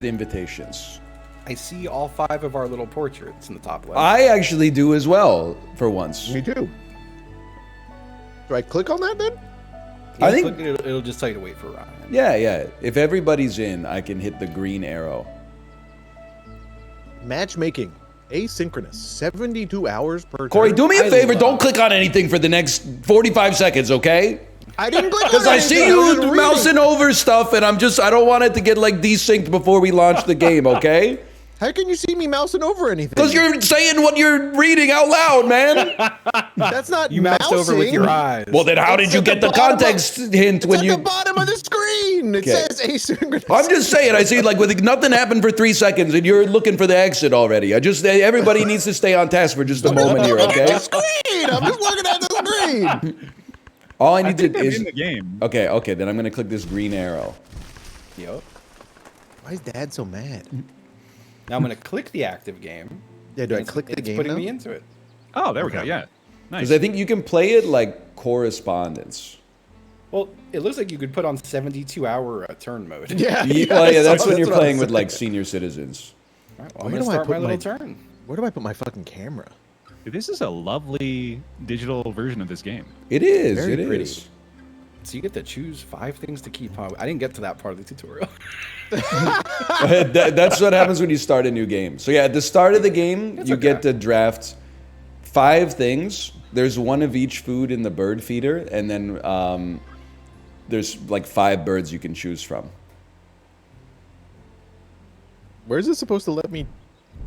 invitations. I see all 5 of our little portraits in the top left. I actually do as well, for once. Me too. Do I click on that then? Yeah, I think it'll just tell you to wait for Ryan. Yeah. If everybody's in, I can hit the green arrow. Matchmaking. Asynchronous. 72 hours per Corey, turn. do me a favor. Don't click on anything for the next 45 seconds, okay? I didn't click on Because I see anything. you was mousing over stuff, and I don't want it to get like desynced before we launch the game, okay? How can you see me mousing over anything? Because you're saying what you're reading out loud, man. That's not You moused over with your eyes. Well, then how did you get the context hint when It's you... at the bottom of the screen. It says asynchronous. I'm just saying, I see like with nothing happened for 3 seconds, and you're looking for the exit already. Everybody needs to stay on task for just a moment here, okay? The screen. I'm just looking at the screen. All I need to I'm is... in the game. Okay, then I'm going to click this green arrow. Yep. Why is Dad so mad? Now I'm going to click the active game. Yeah, do I It's- click the it's game putting now? me into it. Oh, there we go. Yeah. Nice. Because I think you can play it like correspondence. Well, it looks like you could put on 72-hour turn mode. Yeah. That's when you're what I playing was with like saying. senior citizens. All right, well, I'm Where going to do I start my put little my- turn. Where do I put my fucking camera? This is a lovely digital version of this game. It is. Very It is. pretty. So you get to choose 5 things to keep on. I didn't get to that part of the tutorial. That's what happens when you start a new game. So yeah, at the start of the game, you get to draft 5 things. There's one of each food in the bird feeder, and then there's like 5 birds you can choose from. Where's it supposed to let me?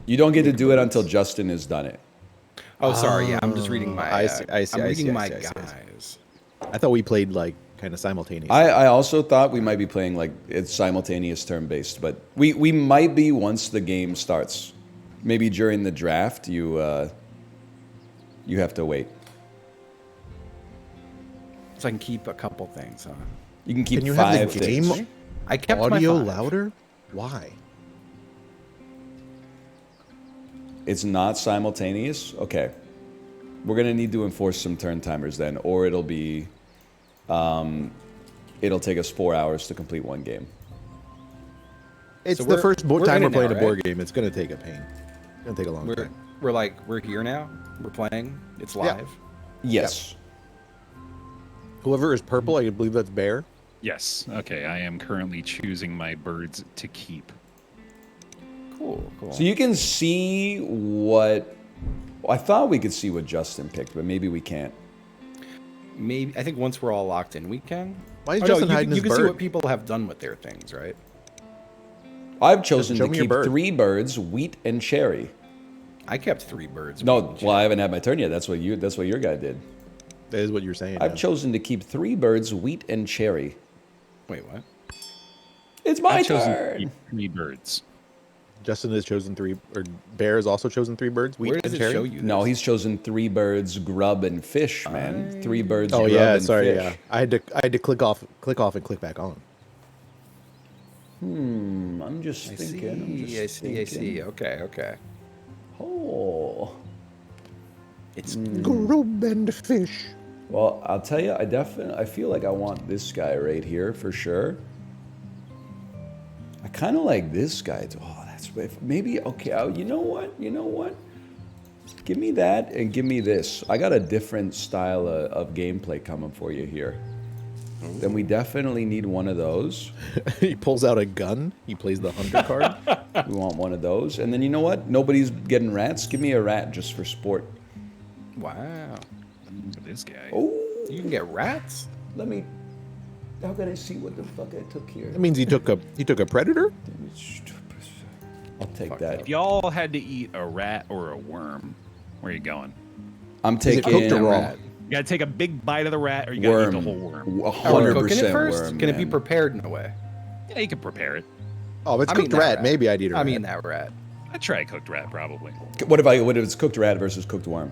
You don't get to do it until Justin has done it. Oh, sorry. Yeah, I'm just reading my. I see, I'm I reading see, my I see. guys. I thought we played like kind of simultaneously. I also thought we might be playing like it's simultaneous turn-based, but we might be once the game starts. Maybe during the draft, you have to wait. So I can keep a couple things, huh? You can keep Can you 5 have the game things. I kept audio my 5. louder? Why? It's not simultaneous? Okay. We're going to need to enforce some turn timers then, or it'll be... it'll take us 4 hours to complete one game. It's So the we're- first we're time in we're it playing now, a board right? game. It's gonna take a pain. It's gonna take a long time. We're here now. We're playing. It's Yeah. live. Yes. Whoever is purple, I believe that's Bear. Yes. Okay. I am currently choosing my birds to keep. Cool. So you can see what... I thought we could see what Justin picked, but maybe we can't. Maybe I think once we're all locked in, we can. Why is Oh, Justin no, hiding you his can see bird? what people have done with their things, right? I've chosen show to me your keep bird. 3 birds, wheat and cherry. I kept 3 birds. No, well, I haven't had my turn yet. That's what your guy did. That is what you're saying. I've yeah. chosen to keep 3 birds, wheat and cherry. Wait, what? It's my I've chosen to turn. keep 3 birds. Justin has chosen 3, or Bear has also chosen 3 birds. Wheat Where does and it cherry? show you? No, this? he's chosen 3 birds, grub, and fish, man. 3 birds, Oh grub, yeah, and sorry. fish. Yeah, I had to click off, and click back on. I'm just I thinking. see. I see. Okay. Oh. It's Grub and fish. Well, I'll tell you, I feel like I want this guy right here for sure. I kind of like this guy too. Oh, that's maybe okay. You know what? Give me that and give me this. I got a different style of gameplay coming for you here. Then we definitely need one of those. He pulls out a gun. He plays the hunter card. We want one of those. And then you know what? Nobody's getting rats. Give me a rat just for sport. wow. Look at this guy. Oh, You can get rats. let me. How can I see what the fuck I took here? That means he took a predator. I'll take Fuck that. If y'all had to eat a rat or a worm, where are you going? I'm Is it taking cooked or raw? Rat. You gotta take a big bite of the rat, or you gotta worm. eat the whole worm. 100% Are we cooking it first? worm. Can it be man. prepared in a way? Yeah, you can prepare it. Oh, if it's I mean cooked that rat, rat. maybe I'd eat a rat. I mean that rat. I'd try a cooked rat, probably. What if it's cooked rat versus cooked worm?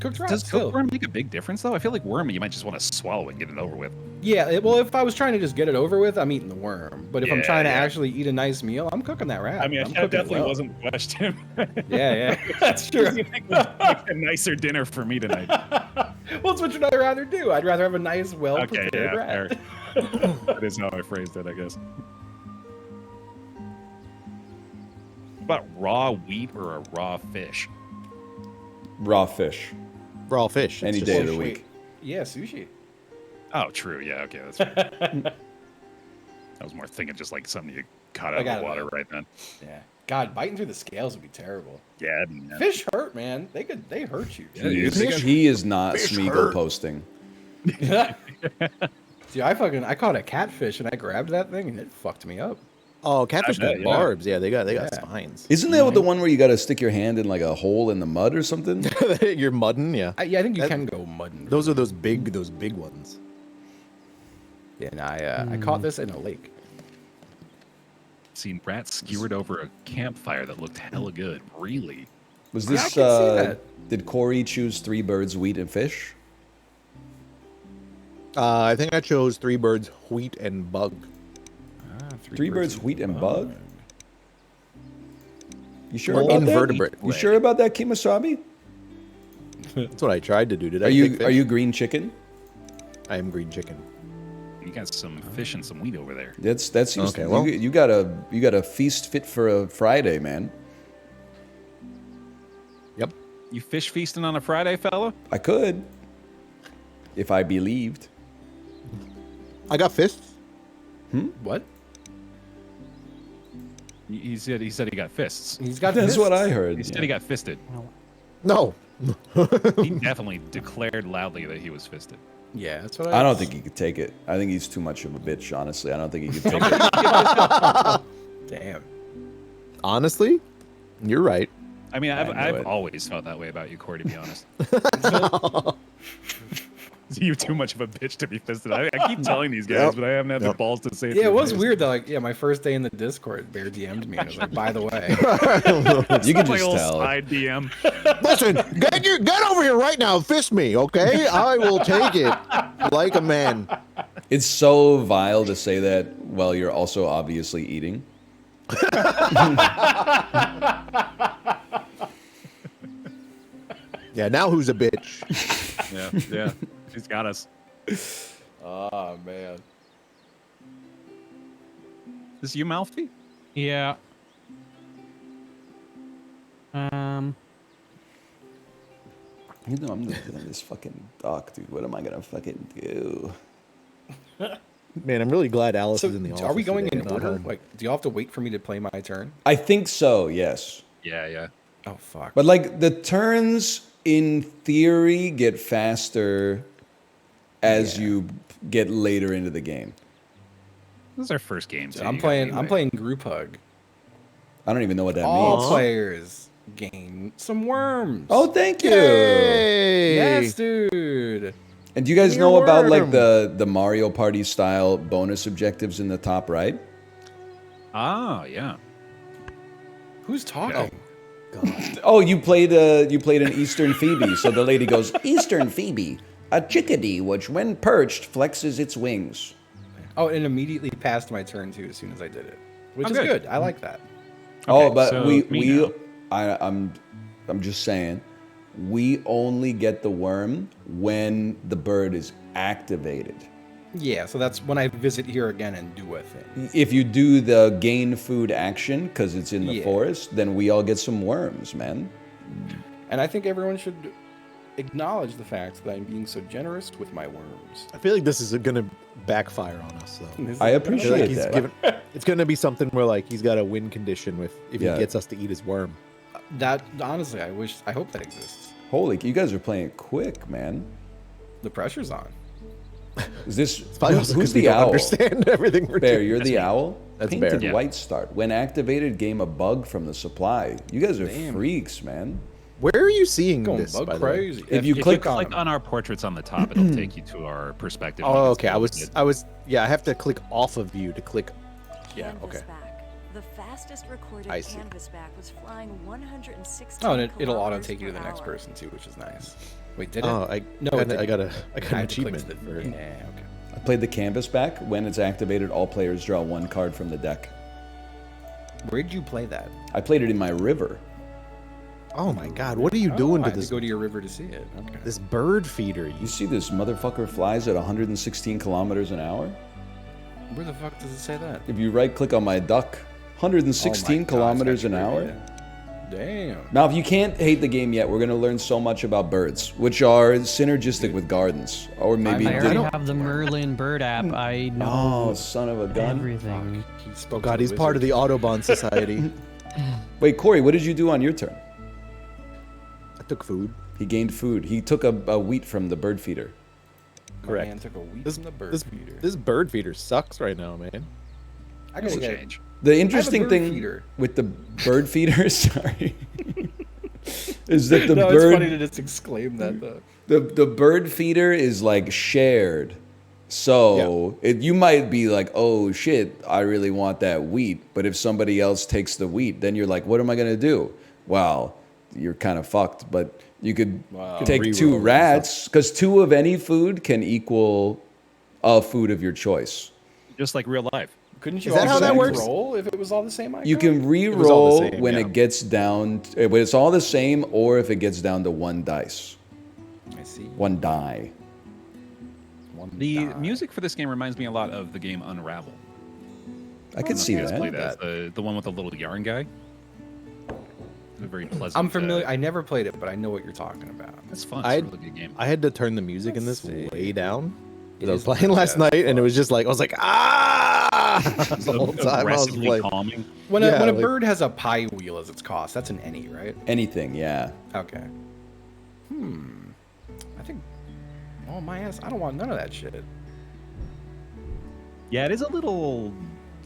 Cooked rat. Does still. cooked worm make a big difference, though? I feel like worm, you might just want to swallow it and get it over with. Yeah. Well, if I was trying to just get it over with, I'm eating the worm. But if I'm Yeah, trying to yeah. actually eat a nice meal, I'm cooking that rat. I mean, I'm that cooking definitely well. wasn't the question. Yeah. That's true. You think would make a nicer dinner for me tonight? Well, it's what I'd rather do. I'd rather have a nice, Okay, well-prepared yeah, rat. fair. That is how I phrased it, I guess. About raw wheat or a raw fish? Raw fish. Raw fish. Any It's day just- of the week. Yeah, sushi. Oh, true. Yeah, okay, that's right. I was more thinking just like something you caught out of the water right then. Yeah. God, biting through the scales would be terrible. Yeah, I mean, Fish hurt, man. They hurt you. He is not Smeagol posting. See, I caught a catfish and I grabbed that thing and it fucked me up. Oh, catfish got yeah. barbs. Yeah, they got Yeah. spines. Isn't that the one where you got to stick your hand in like a hole in the mud or something? You're mudding, yeah. I think you can go mudding. Those are those big ones. Yeah, and I caught this in a lake. seen rats skewered over a campfire that looked hella good. Really? Was Yeah, I this? can see that. Did Corey choose 3 birds, wheat, and fish? I think I chose 3 birds, wheat, and bug. 3 birds, wheat, and bug. You sure Well, about invertebrate. that? You sure about that, Kimasabi? That's what I tried to do. Did I? Are pick you fish? green chicken? I am green chicken. You got some fish and some wheat over there. That seems. Okay, well- you got a feast fit for a Friday, man. Yep. You fish feasting on a Friday, fella? I could, if I believed. I got fists. What? He said he got fists. He's got That's fists. what I heard. He said he got fisted. No. He definitely declared loudly that he was fisted. Yeah, that's what I don't think he could take it. I think he's too much of a bitch. Honestly, I don't think he could take it. Damn. Honestly, you're right. I mean, I know I've it. always felt that way about you, Corey, to be honest. You're too much of a bitch to be fisted. I keep telling these guys, Yep. but I haven't had the Yep. balls to say it. Yeah, to it was their weird though. Like, yeah, my first day in the Discord, Bear DM'd me and was like, "By the way, You can face. My just old tell. side DM. Listen, get over here right now. Fist me, okay? I will take it like a man. It's so vile to say that while you're also obviously eating. Yeah. Now who's a bitch? Yeah. He's got us. oh man, Is you, Malfi? Yeah. You know, I'm looking at this fucking doc, dude. What am I gonna fucking do? Man, I'm really glad Alice so is in the office. are we going today, in not order? home. Like, do you all have to wait for me to play my turn? I think so. Yes. Yeah. Oh fuck. But like the turns in theory get faster as you get later into the game. This is our first game. So too, I'm you playing. gotta I'm be playing group hug. I don't even know what that All means. players gain some worms. Oh, thank you. Yay! yes, dude. And do you guys Your know about like worm. the Mario Party style bonus objectives in the top right? Ah, yeah. Who's talking? Oh, you played an Eastern Phoebe. So the lady goes, Eastern Phoebe, a chickadee which when perched flexes its wings. Oh, and immediately passed my turn too as soon as I did it, which Oh, is good. good. I like that. Oh, Okay, but so we me now. I'm just saying, we only get the worm when the bird is activated. Yeah, so that's when I visit here again and do a thing. If you do the gain food action because it's in the Yeah. forest, then we all get some worms, man. And I think everyone should acknowledge the fact that I'm being so generous with my worms. I feel like this is gonna backfire on us, though. This I is- I feel like appreciate he's that. given, it's gonna be something where like he's got a win condition if Yeah. he gets us to eat his worm. that. Honestly, I hope that exists. Holy, you guys are playing it quick, man. The pressure's on. Is this Probably also 'cause who's we the don't owl? understand everything we're Bear, doing. you're the owl. That's Painted Bear. Yeah. white start. When activated, game a bug from the supply. You guys are Damn. freaks, man. Where are you seeing Going this? bug by the way? crazy. If you If click you on click 'em. on our portraits on the top, it'll take you to our perspective. Oh, It's okay. posted. I was. Yeah, I have to click off of view to click. Yeah. Okay. Canvasback. The fastest recorded I see. canvasback was flying 116 Oh, and it'll auto kilometers take you to the per next hour. person too, which is nice. Wait, did it? Oh, I No, no. it didn't. I got an I had to click achievement to the- for it. Yeah, okay. I played the canvas back. When it's activated, all players draw 1 card from the deck. Where'd you play that? I played it in my river. Oh my God! What are you Oh, doing I to had this go to your river to see it. Okay. this bird feeder? You see this motherfucker flies at 116 kilometers an hour? Where the fuck does it say that? If you right click on my duck, 116 kilometers an hour. Damn. Now, if you can't hate the game yet, we're going to learn so much about birds, which are synergistic with gardens. Or maybe... I already have the Merlin bird app. I know Oh, son of a gun. everything. He spoke God, to he's the part of the wizard. Autobahn Society. Wait, Corey, what did you do on your turn? I took food. He gained food. He took a wheat from the bird feeder. My Correct. man took a wheat This, from the bird this, feeder. this bird feeder sucks right now, man. I gotta It'll get change. The interesting bird thing feeder. with the bird feeder, sorry, is that the no, it's funny bird to just exclaim that though. the bird feeder is like shared. So you might be like, oh shit, I really want that wheat. But if somebody else takes the wheat, then you're like, what am I gonna do? Well, you're kind of fucked. But you could take Reroll two and rats because two of any food can equal a food of your choice. Just like real life. Couldn't you Is that also how that works? roll if it was all the same icon? You can was all the re-roll same, when yeah. it gets down, when it's all the same, or if it gets down to one dice, I see. one die. The music for this game reminds me a lot of the game Unravel. I could see You guys play that. that. The one with the little yarn guy. A very pleasant. I'm familiar. I never played it, but I know what you're talking about. It's fun. It's I- a really good game. I had to turn the music in Let's this see. way down. 'Cause It I was is playing loud, last yeah. night, and it was just like I was like, ah, the whole time I was Aggressively playing. calming. When Yeah, a like- bird has a pie wheel as its cost, that's an any, right? Anything, yeah. Okay. I think. Oh my ass! I don't want none of that shit. Yeah, it is a little.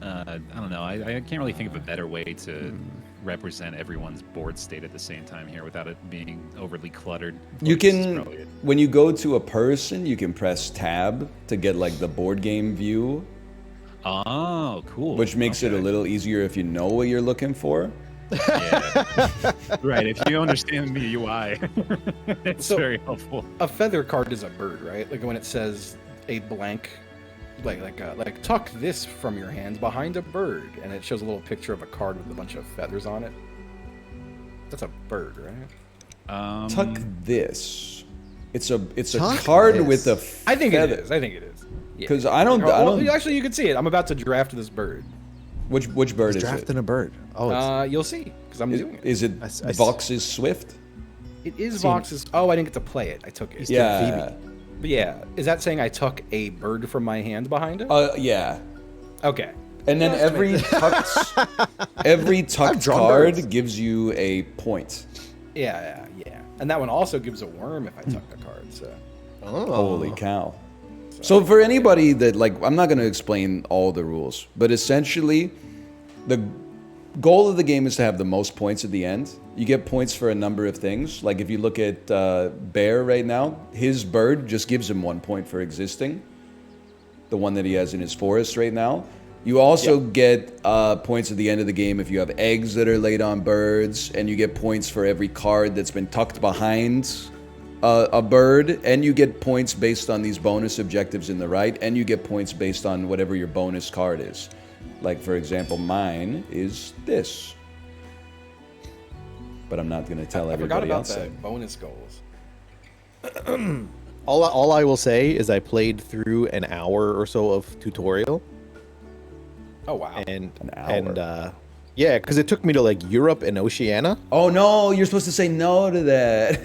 I don't know. I can't really think of a better way to represent everyone's board state at the same time here without it being overly cluttered. You This is can, probably it. when you go to a person, you can press tab to get like the board game view, Oh, cool. which makes it a Okay. little easier if you know what you're looking for. Yeah. Right. If you understand the UI, it's So- very helpful. A feather card is a bird, right? Like when it says a blank, like tuck this from your hands behind a bird, and it shows a little picture of a card with a bunch of feathers on it. That's a bird, right? Tuck this. It's a Tuck card this. with a I think feather. it is. I think it is. Yeah. 'Cause I don't- Actually, you can see it. I'm about to draft this bird. Which bird is it? Drafting a bird. Oh, it's, You'll see, because I'm doing it. Is it I s- Vox's Swift? It is seen- Vox's. Oh, I didn't get to play it. I took it. Yeah. But yeah, is that saying I took a bird from my hand behind it? Yeah. Okay. And then Just every tucked drawn card birds. gives you a point. Yeah. And that one also gives a worm if I tuck the card. So oh. Holy cow. So for anybody that, like, I'm not going to explain all the rules, but essentially the goal of the game is to have the most points at the end. You get points for a number of things. Like if you look at Bear right now, his bird just gives him 1 point for existing. The one that he has in his forest right now. You also get points at the end of the game if you have eggs that are laid on birds, and you get points for every card that's been tucked behind a bird, and you get points based on these bonus objectives in the right, and you get points based on whatever your bonus card is. Like, for example, mine is this. But I'm not going to tell I forgot everybody about else the that. bonus goals. All I will say is I played through an hour or so of tutorial, Oh wow. and An hour. and yeah, because it took me to like Europe and Oceania. Oh, no, you're supposed to say no to that.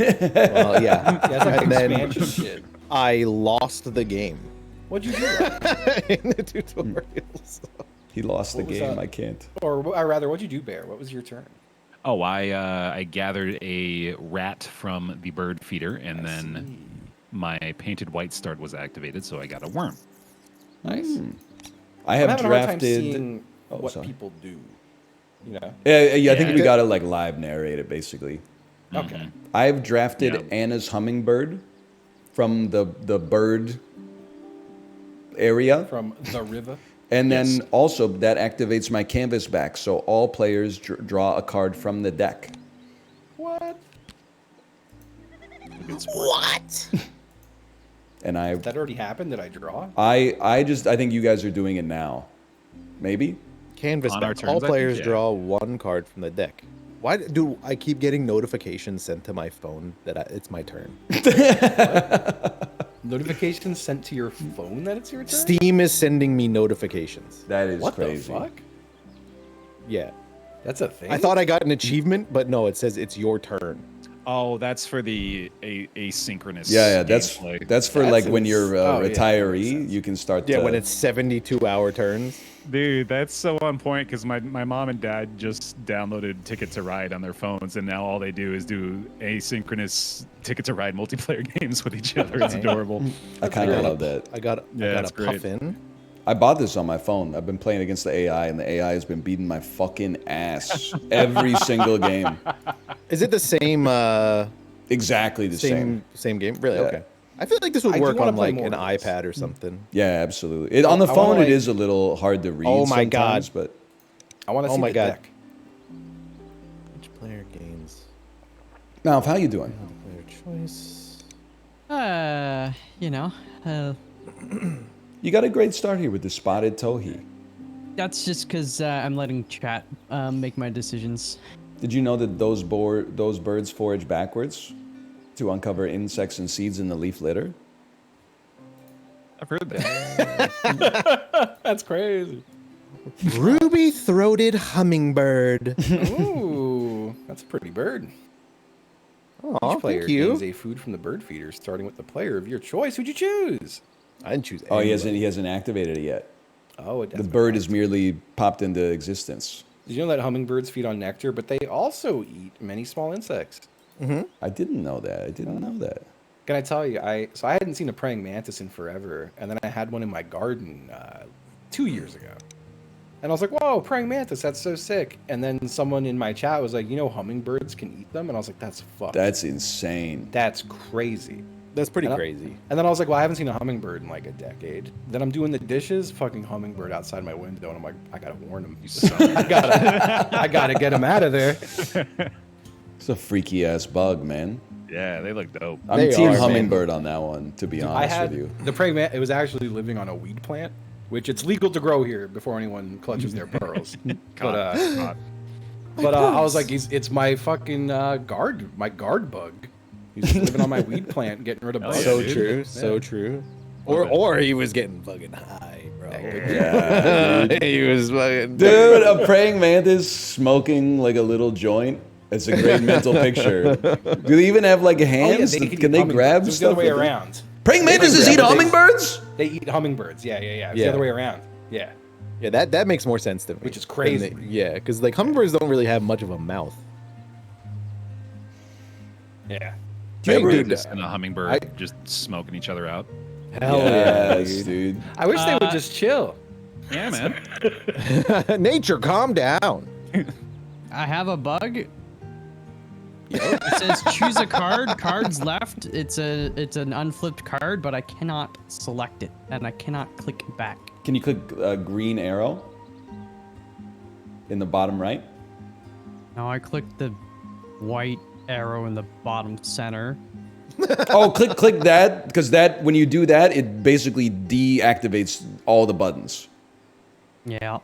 Well, yeah, Yeah, it's like and then expansion shit. I lost the game What'd you do? in the tutorials. He lost the What was game. that? I can't. Or rather, what'd you do, Bear? What was your turn? Oh, I gathered a rat from the bird feeder, and then my painted white start was activated, so I got a worm. Nice. I I'm have having a hard time drafted. seeing Oh, what sorry. people do. You know? Yeah, I think Yeah. we got to like live narrate it basically. Okay. I've drafted Yeah. Anna's hummingbird from the bird area, From the river. and then Yes. also that activates my canvas back, so all players draw a card from the deck. What? Good sport. And That already happened? Did I draw? I think you guys are doing it now. Maybe. Canvas On our back. turns, All I think, players yeah. draw one card from the deck. Why do I keep getting notifications sent to my phone that it's my turn? Notifications sent to your phone that it's your turn? Steam is sending me notifications. That is What crazy. the fuck? Yeah. That's a thing. I thought I got an achievement, but no, it says it's your turn. Oh, that's for the asynchronous. Yeah, gameplay. that's for That's like when you're a oh, yeah, that makes retiree, sense. you can start. Yeah, to, when it's 72-hour turns. Dude, that's so on point because my mom and dad just downloaded Ticket to Ride on their phones, and now all they do is do asynchronous Ticket to Ride multiplayer games with each other. It's adorable. I kind of love that. I got it's a great. puffin. I bought this on my phone. I've been playing against the AI, and the AI has been beating my fucking ass every single game. Is it the same Exactly the same. same game? Really? Yeah. Okay. I feel like this would I do work wanna on play like more an of this. iPad or something. Yeah, absolutely. On the I wanna, phone, like- it is a little hard to read. Oh my sometimes, God. But I want to Oh see my the God. deck. Each player gains now, how you doing? player choice. You know, You got a great start here with the spotted towhee. that's just because I'm letting chat make my decisions. Did you know that those birds forage backwards to uncover insects and seeds in the leaf litter? I've heard that. That's crazy. Ruby-throated hummingbird. Ooh, that's a pretty bird. Oh, Each player thank you. gains a food from the bird feeder, starting with the player of your choice. Who'd you choose? I didn't choose. Oh, anybody. he hasn't activated it yet. Oh, it The bird is merely popped into existence. Did you know that hummingbirds feed on nectar, but they also eat many small insects? I didn't know that. I didn't know that. Can I tell you? I hadn't seen a praying mantis in forever, and then I had one in my garden 2 years ago, and I was like, "Whoa, praying mantis! That's so sick!" And then someone in my chat was like, "You know, hummingbirds can eat them," and I was like, "That's fucked. That's insane. That's crazy." That's pretty And I- crazy. And then I was like, "Well, I haven't seen a hummingbird in like a decade." Then I'm doing the dishes, fucking hummingbird outside my window, and I'm like, "I gotta warn him. I gotta get him out of there." It's a freaky ass bug, man. Yeah, they look dope. I'm They team are, man. hummingbird on that one, to be I honest had with you. the praying man. It was actually living on a weed plant, which it's legal to grow here before anyone clutches their pearls. God. But I was like, it's my fucking guard bug. He's just living on my weed plant, getting rid of Hell bugs. yeah, So dude. true. So true. Or he was getting fucking high, bro. Yeah, he was fucking. dude, a praying mantis smoking like a little joint. It's a great mental picture. Do they even have like hands? can Can eat they hummingbirds. grab It's the stuff? other way with it? around. Praying mantises grab eat it, they- hummingbirds? They eat hummingbirds. Yeah. It's Yeah. the other way around. Yeah. Yeah, that makes more sense to me. Which is than crazy. yeah, because like hummingbirds don't really have much of a mouth. Yeah. Do you ever- Dude, Just and a hummingbird just smoking each other out. Hell yeah, Yes, dude. I wish they would just chill. Yeah, man. dude. Nature, calm down. I have a bug. It says choose a card. Cards left. It's an unflipped card, but I cannot select it and I cannot click back. Can you click green arrow in the bottom right? Now I clicked the white arrow in the bottom center. Oh, click that, because that when you do that, it basically deactivates all the buttons. Yeah.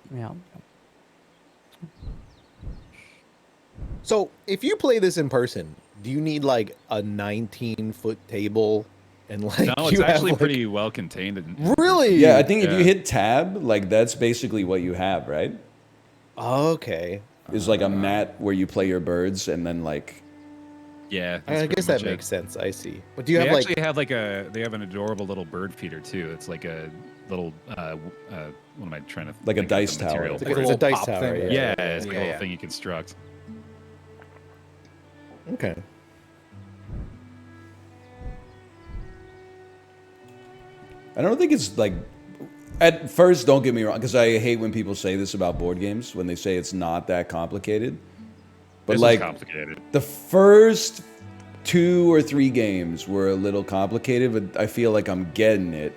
So, if you play this in person, do you need like a 19-foot table and like No, it's you have, actually like- pretty well contained. really? Yeah, I think if you Yeah. hit tab, like that's basically what you have, right? Okay. Is like a mat where you play your birds, and then like Yeah, I that's guess pretty that much it. makes sense. I see. But do you They have like actually have they have an adorable little bird feeder too. It's like a little what am I trying to Like a think of dice the tower. material It's like for a it. little dice pop tower? thing. Yeah, it's like a Yeah. little thing you construct. okay? I don't think it's like. At first, don't get me wrong, because I hate when people say this about board games when they say it's not that complicated. But This like is complicated. the first 2 or 3 games were a little complicated, but I feel like I'm getting it.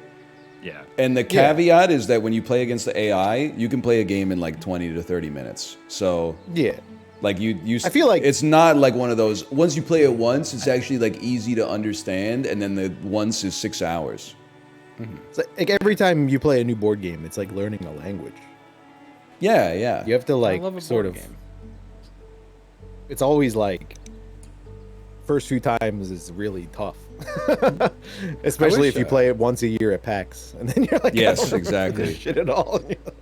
Yeah. And the caveat is that when you play against the AI, you can play a game in like 20 to 30 minutes. So Yeah. like you I feel like- it's not like one of those. Once you play it once, it's actually like easy to understand, and then the once is 6 hours. It's like every time you play a new board game, it's like learning a language. Yeah, yeah. You have to I like love a sort board of. game. It's always like first few times is really tough, especially wish, if you play it once a year at PAX, and then you're like, Yes, I don't remember exactly. this shit at all.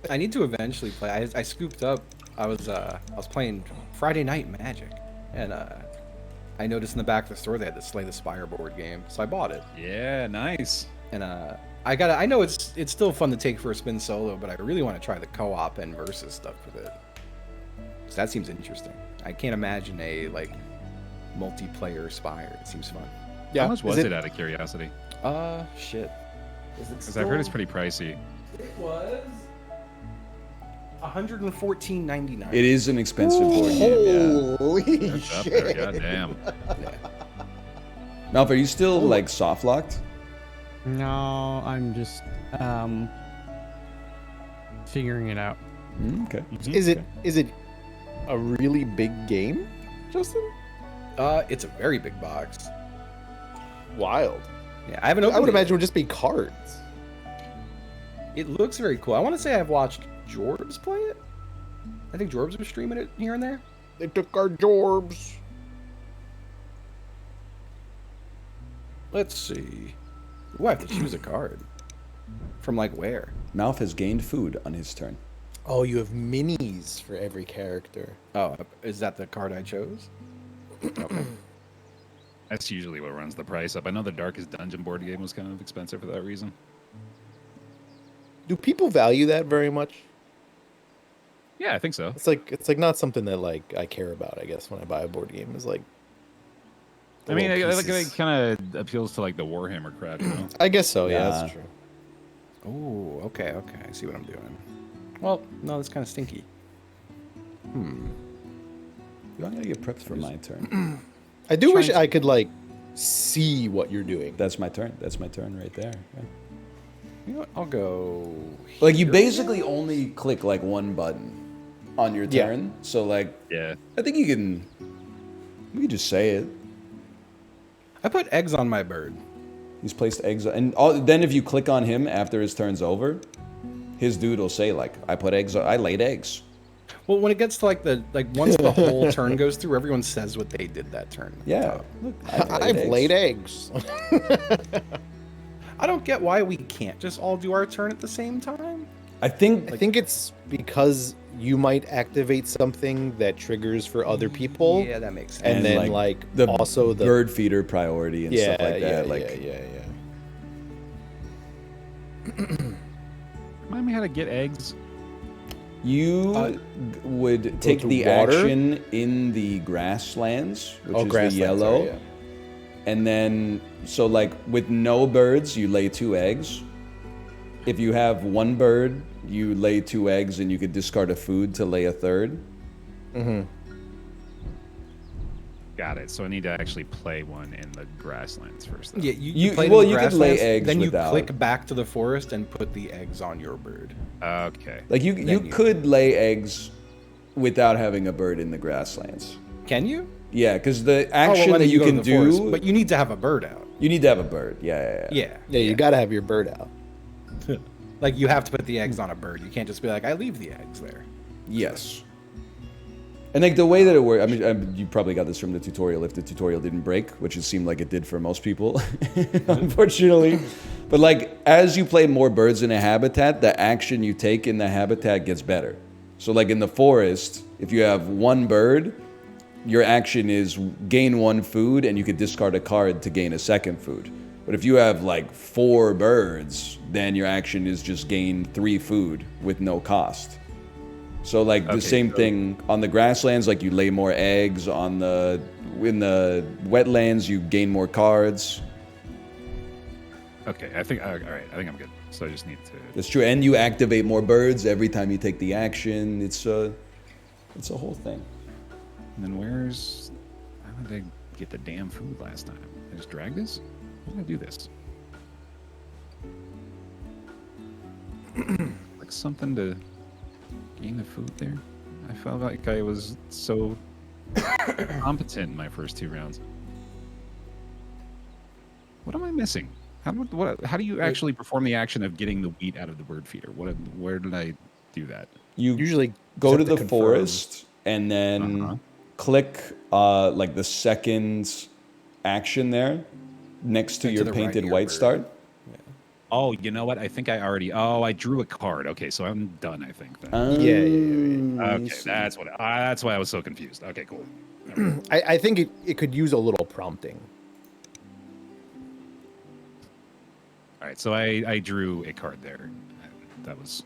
I need to eventually play. I scooped up I was playing Friday Night Magic, and I noticed in the back of the store they had the Slay the Spire board game, so I bought it. Yeah, nice. And I know it's still fun to take for a spin solo, but I really want to try the co-op and versus stuff with it. So that seems interesting. I can't imagine a like multiplayer Spire. It seems fun. Yeah. How much was it out of curiosity? Shit. Because I've heard it's pretty pricey. It was $114.99. It is an expensive board game. Holy That's up there, goddamn. Malf, are you still like soft locked? No, I'm just figuring it out. Okay. Is it a really big game, Justin? It's a very big box. Wild. Yeah, I haven't opened I would it imagine it would just be cards. It looks very cool. I want to say I've watched Jorbs play it. I think Jorbs was streaming it here and there. They took our Jorbs. Let's see. Ooh, I have to choose a card. From like where? Malf has gained food on his turn. Oh, you have minis for every character. Oh, is that the card I chose? Okay. That's usually what runs the price up. I know the Darkest Dungeon board game was kind of expensive for that reason. Do people value that very much? Yeah, I think so. It's like not something that like I care about. I guess when I buy a board game, is like. I mean, it it kind of appeals to like the Warhammer crowd, you know? I guess so. Yeah, Yeah. that's true. Oh, okay. I see what I'm doing. Well, no, that's kind of stinky. I'm gonna get prepped for my turn. I do wish I could like see what you're doing. That's my turn. That's my turn right there. Yeah. You know what? I'll go. Like you here. basically only click like one button on your Yeah. turn. So like Yeah. I think we can just say it. I put eggs on my bird. He's placed eggs, and then if you click on him after his turn's over, his dude will say like, "I put eggs. I laid eggs." Well, when it gets to once the whole turn goes through, everyone says what they did that turn. Yeah, look, I've laid eggs. I don't get why we can't just all do our turn at the same time. I think I think it's because you might activate something that triggers for other people. Yeah, that makes sense. And then, like, the also the- bird feeder priority and Yeah, stuff like that. yeah, Like Remind me how to get eggs. you would take to the water? action in the grasslands, which is the grasslands, yellow. sorry, yeah. And then, so like with no birds, you lay 2 eggs. If you have 1 bird, you lay 2 eggs and you could discard a food to lay a 3rd. Got it. So I need to actually play one in the grasslands first. Though. Yeah, you play well, in the you could lay grasslands, eggs then you without. click back to the forest and put the eggs on your bird. Okay. Like you you- could lay eggs without having a bird in the grasslands. Can you? Yeah, because the Oh, well, action then that you go to can the do, forest, but you need to have a bird out. you need to have a bird. Yeah. Yeah, You gotta have your bird out. like you have to put the eggs on a bird. You can't just be like, I leave the eggs there. Yes. And like the way that it works, I mean, you probably got this from the tutorial if the tutorial didn't break, which it seemed like it did for most people, unfortunately. But like, as you play more birds in a habitat, the action you take in the habitat gets better. So like in the forest, if you have 1 bird, your action is gain 1 food and you could discard a card to gain a 2nd food. But if you have like 4 birds, then your action is just gain 3 food with no cost. So like the same thing on the grasslands, like you lay more eggs. In the wetlands, you gain more cards. Okay. I think. All right. I think I'm good. So I just need to. That's true, and you activate more birds every time you take the action. It's a whole thing. And then how did I get the damn food last time? I just drag this? How did I do this? Like something to gain the food there? I felt like I was so competent in my first 2 rounds. What am I missing? How do you actually perform the action of getting the wheat out of the bird feeder? Where did I do that? You Usually go set to to the confirm. forest and then click like the 2nd action there next to And to your the right of painted your white bird. star. Oh, you know what? I think I already. Oh, I drew a card. Okay, so I'm done. I think. Then. Okay, that's why I was so confused. Okay, cool. I think it could use a little prompting. All right, so I drew a card there. That was.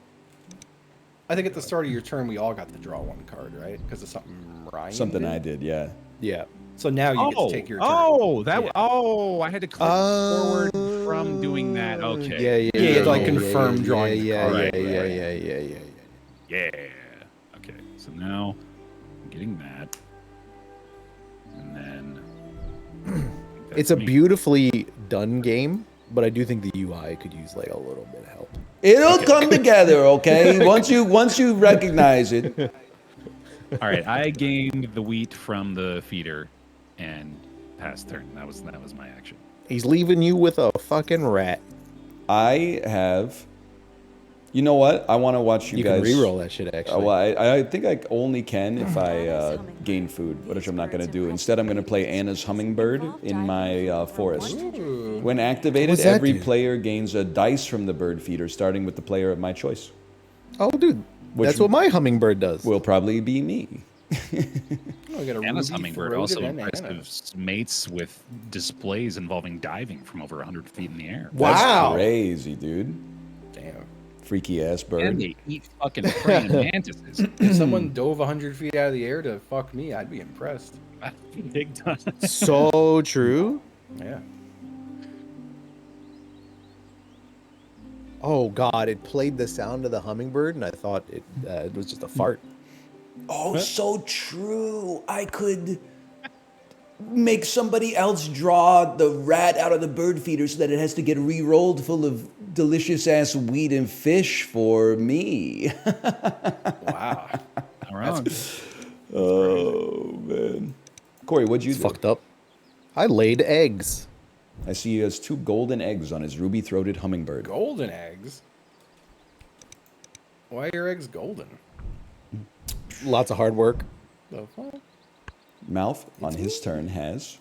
I think at the start of your turn, we all got to draw one card, right? Because of something Ryan Something did? I did, yeah. Yeah. So now you get to take your turn. Oh, that. Yeah. Oh, I had to click forward from doing that. Okay. Yeah, you had to, like, confirm drawing the card. Right, Yeah. Yeah. Okay. So now I'm getting that, and then It's a beautifully done game, but I do think the UI could use like a little bit of help. It'll come together, okay? Once you recognize it. All right. I gained the wheat from the feeder, and passed turn. That was my action. He's leaving you with a fucking rat. I have. You know what? I want to watch you guys. You can reroll that shit, actually. Well, I think I only can if I gain food, which I'm not going to do. Instead, I'm going to play Anna's Hummingbird in my forest. When activated, What's that every do? player gains a dice from the bird feeder, starting with the player of my choice. Oh, dude. That's what my hummingbird does. Will probably be me. Oh, we got a Anna's ruby hummingbird throated also and impressive Anna. mates with displays involving diving from over 100 feet in the air. That's crazy, dude. Damn. Freaky ass And bird. they eat fucking praying mantises. If someone dove 100 feet out of the air to fuck me, I'd be impressed. Big time. So true. Yeah. Oh, God. It played the sound of the hummingbird, and I thought it was just a fart. Oh, so true. I could make somebody else draw the rat out of the bird feeder so that it has to get re-rolled full of delicious ass wheat and fish for me. Wow. All right. Oh, man. Corey, what'd you It's do? fucked up. I laid eggs. I see he has 2 golden eggs on his ruby-throated hummingbird. Golden eggs? Why are your eggs golden? Lots of hard work. The fuck? Mouth, on his turn, has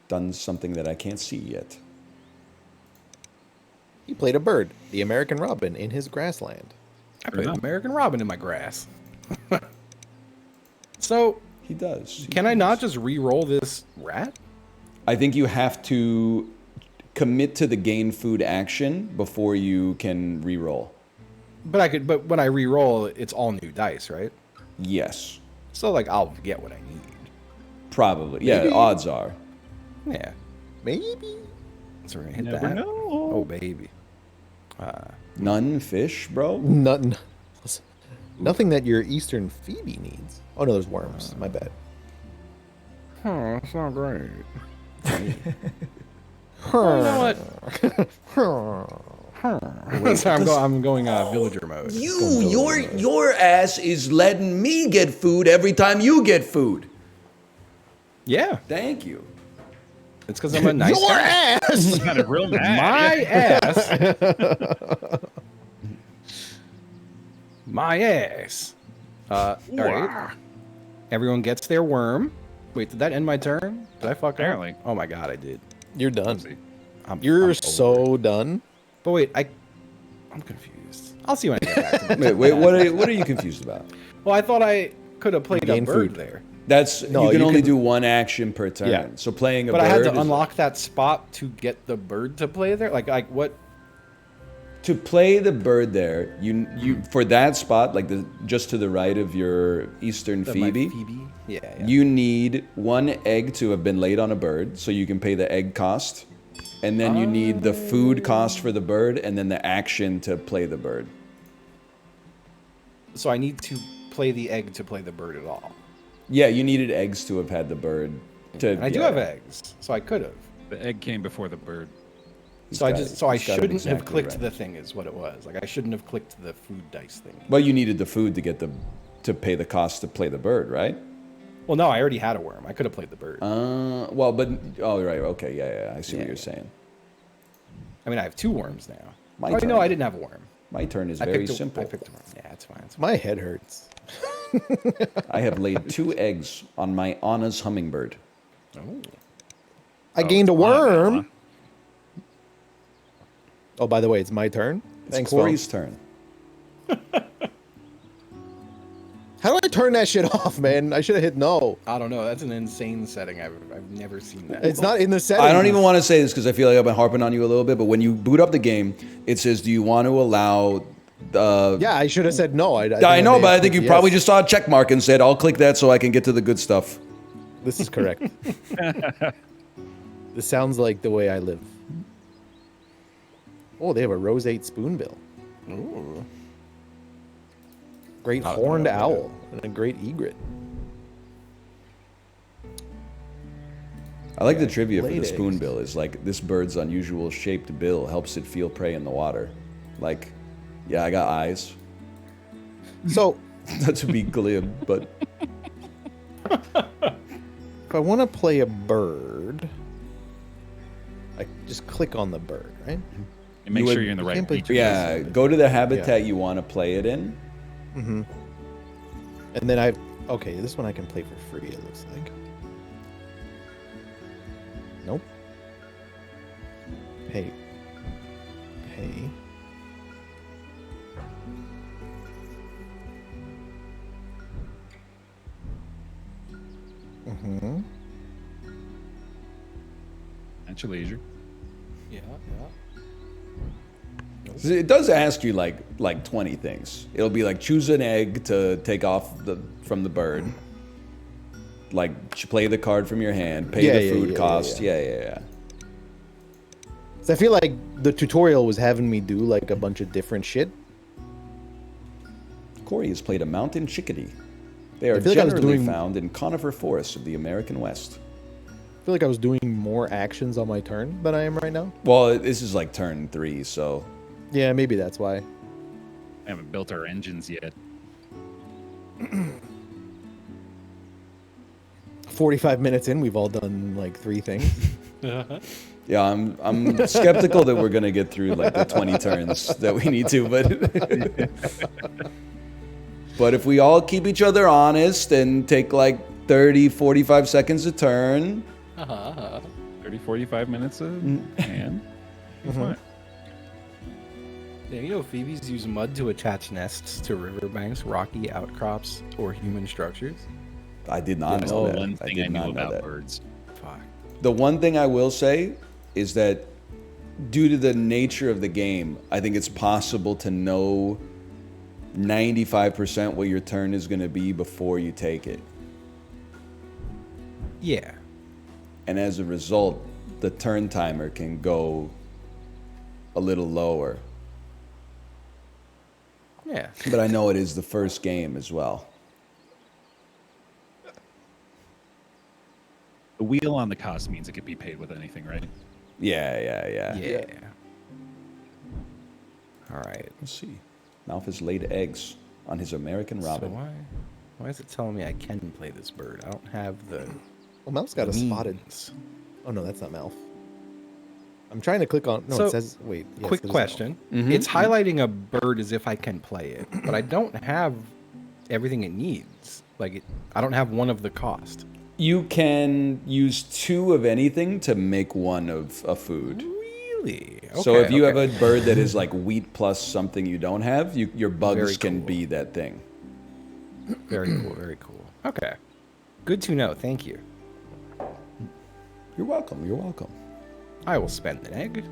done something that I can't see yet. He played a bird, the American robin, in his grassland. I played American Robin in my grass. So, He does. He can I does. not just re-roll this rat? I think you have to commit to the gain food action before you can re-roll. But when I re-roll, it's all new dice, right? Yes. So, like, I'll get what I need. Probably. Yeah, Maybe. odds are. Yeah. Maybe. So we're gonna hit Never that. know. Oh, baby. None fish, bro? Nothing. Nothing that your Eastern Phoebe needs. Oh, no, there's worms. My bad. Oh, that's not great. Huh. You know what? Sorry, I'm going villager mode. Your ass is letting me get food every time you get food. Yeah, Thank you. it's because I'm a nice Your guy. ass! Got it real mad. My ass. My ass. All right. Everyone gets their worm. Wait, did that end my turn? Did I fuck up? Apparently. Oh my god, I did. You're done. I'm You're over so it. done. But wait, I'm confused. I'll see when I get back to it. Wait, what are you confused about? Well, I thought I could have played a Gain bird food. there. That's No, you can you only can- do one action per turn. Yeah. So playing a But bird I had to is- unlock that spot to get the bird to play there. Like what? to play the bird there. You for that spot, like just to the right of your Eastern My Phoebe. Phoebe. Yeah. You need 1 egg to have been laid on a bird, so you can pay the egg cost. And then you need the food cost for the bird, and then the action to play the bird. So I need to play the egg to play the bird at all. Yeah, you needed eggs to have had the bird. And I do yeah. have eggs, so I could have. The egg came before the bird. He's So I got just it. so I He's got it shouldn't have exactly clicked right. the thing is what it was. Like I shouldn't have clicked the food dice thing. Well, you needed the food to get to pay the cost to play the bird, right? Well, no, I already had a worm. I could have played the bird. Well, but right, okay, yeah, I see what Yeah, you're yeah. saying. I mean, I have 2 worms now. My Oh, turn. no, I didn't have a worm. My turn is I very picked simple. I picked a worm. Yeah, it's fine. It's fine. My head hurts. I have laid 2 eggs on my Anna's hummingbird. Oh. I gained a worm. Oh, by the way, it's my turn. It's Thanks, Corey's phone. turn. How do I turn that shit off, man? I should have hit no. I don't know. That's an insane setting. I've never seen that. It's not in the settings. I don't even want to say this because I feel like I've been harping on you a little bit, but when you boot up the game, it says, do you want to allow... Yeah, I should have said no. I know, but I think you yes. probably just saw a check mark and said, I'll click that so I can get to the good stuff. This is correct. This sounds like the way I live. Oh, they have a roseate spoonbill. Ooh. Great I don't horned know about owl and a great egret. I like the trivia for laid the eggs. spoonbill is like, this bird's unusual shaped bill helps it feel prey in the water. Like, yeah, I got eyes. So, Not to be glib, but if I want to play a bird, I just click on the bird, right? And make You sure would- you're in the you right can't play region. yeah, go to the habitat you want to play it in. Mm-hmm. And then okay, this one I can play for free, it looks like. Nope. Pay. Mm-hmm. At your leisure. Yeah. It does ask you like 20 things. It'll be like choose an egg to take off from the bird. Like play the card from your hand, pay the food cost. Yeah. So I feel like the tutorial was having me do like a bunch of different shit. Corey has played a mountain chickadee. They are feel like I was generally doing- found in conifer forests of the American West. I feel like I was doing more actions on my turn than I am right now. Well, this is like turn 3, so Yeah, maybe that's why. I haven't built our engines yet. 45 minutes in, we've all done like 3 things. yeah, I'm skeptical that we're gonna get through like the 20 turns that we need to, but if we all keep each other honest and take like 30, 45 seconds a turn, 30, 45 minutes of hand. Fine. Yeah, you know, Phoebes use mud to attach nests to riverbanks, rocky outcrops, or human structures. I did not That's know the that. one I thing did I knew not know about that. birds. Fuck. The one thing I will say is that due to the nature of the game, I think it's possible to know 95% what your turn is going to be before you take it. Yeah. And as a result, the turn timer can go a little lower. Yeah. But I know it is the first game as well. The wheel on the cost means it could be paid with anything, right? Yeah. Yeah. All right. Let's see. Malf has laid eggs on his American robin. So why is it telling me I can play this bird? I don't have the. Well, Malf's got a spotted. means. Oh no, that's not Malf. I'm trying to click on. No, So, it says. Wait. Yes, Quick it is Malf. question. It's highlighting a bird as if I can play it, but I don't have everything it needs. Like, I don't have one of the cost. You can use 2 of anything to make 1 of a food. Really? So if you have a bird that is like wheat plus something you don't have, your bugs Very can cool. be that thing. Very cool. Very cool. Okay. Good to know. Thank you. You're welcome. You're welcome. I will spend an egg.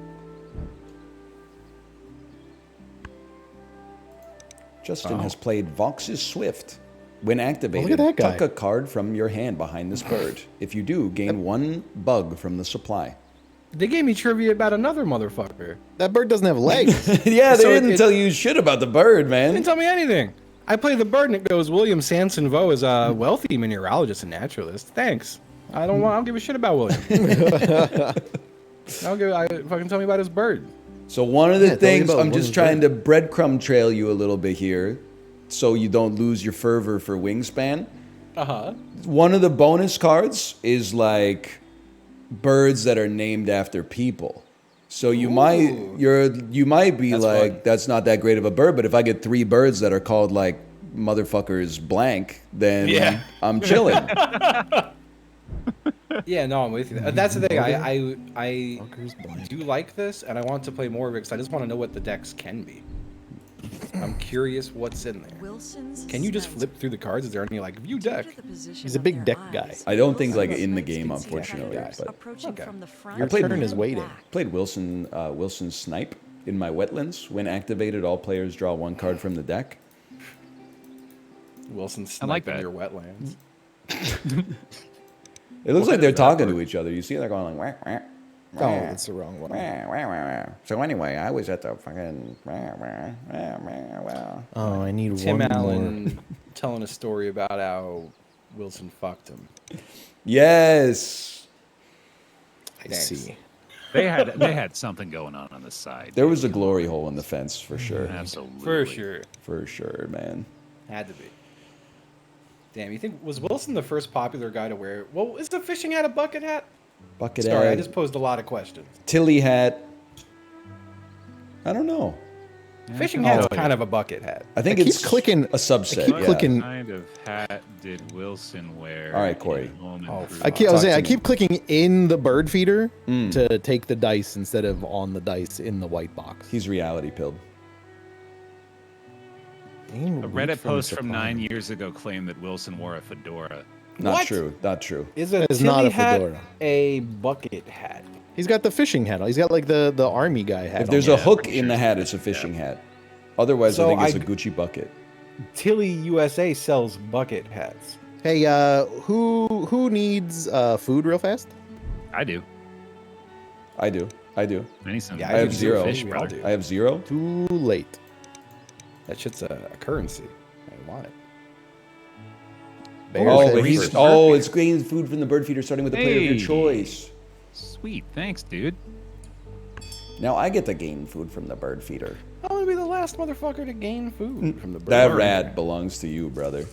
Justin has played Vox's Swift. When activated, look at that guy. tuck a card from your hand behind this bird. If you do, gain 1 bug from the supply. They gave me trivia about another motherfucker. That bird doesn't have legs. Yeah, they So didn't it- tell you shit about the bird, They didn't man. tell me anything. I play the bird and it goes, William Sanson Vo is a wealthy mineralogist and naturalist. Thanks. I don't give a shit about William. Fucking tell me about his bird. So one of the Yeah, tell me things, about I'm just William's trying to breadcrumb trail you a little bit here so you don't lose your fervor for Wingspan. Uh-huh. One of the bonus cards is like birds that are named after people. So you might be That's like, fun. that's not that great of a bird, but if I get 3 birds that are called like motherfuckers blank, then Yeah. I'm chilling. Yeah, no, I'm with you. That's the thing. I Markers blank. do like this, and I want to play more of it because I just want to know what the decks can be. I'm curious what's in there. Wilson's Can you just sent flip through the cards? Is there any like view due deck? to the position He's a of big their deck guy. eyes, I don't think like Wilson's in the sent game, can see unfortunately. predators But approaching Okay. from the front Your played turn is and waiting. back. played Wilson Snipe in my wetlands. When activated, all players draw one card from the deck. Wilson I like sniping that. your wetlands. It looks What like they're is that talking word? to each other. You see, they're going like. Wah, wah, Oh, wah, that's the wrong one. wah, wah, wah, wah. So anyway, I was at the fucking. Wah, wah, wah, wah, wah. Oh, I need Tim one more. Allen telling a story about how Wilson fucked him. Yes, I Thanks. see. They had something going on the side. there was a glory hole in the fence for sure. Absolutely. For sure. For sure, man. Had to be. Damn, you think was Wilson the first popular guy to wear? Well, is the fishing hat a bucket hat? Bucket Sorry, I hat, just posed a lot of questions. Tilly hat. I don't know. Fishing hat's Oh, kind of a bucket hat. I think I keep it's clicking- a subset. keep yeah. clicking- What kind of hat did Wilson wear? All right, Corey. in Home Oh, Improvement? I was saying, to I me. keep clicking in the bird feeder to take the dice instead of on the dice in the white box. He's reality pilled. Gain A wheat Reddit post from supply. 9 years ago claimed that Wilson wore a fedora. Not What? true. Not true. Is a That is not Tilly a hat fedora. a bucket hat? He's got the fishing hat. He's got like the army guy hat. If there's on. a hook pretty in sure the it's hat, a it's a fishing fishing hat. Otherwise, So I think it's I- a Gucci bucket. Tilly USA sells bucket hats. Hey, who needs food real fast? I do. I do. I do. I need some. Yeah, I have do zero. too. Fish, We all brother. do. I have 0. Too late. That shit's a currency. I want it. Bear Oh, said but first. he's it's getting food from the bird feeder, starting with the player of your Hey. choice. Sweet, thanks, dude. Now I get to gain food from the bird feeder. I'm gonna be the last motherfucker to gain food from the bird. That rat belongs to you, brother.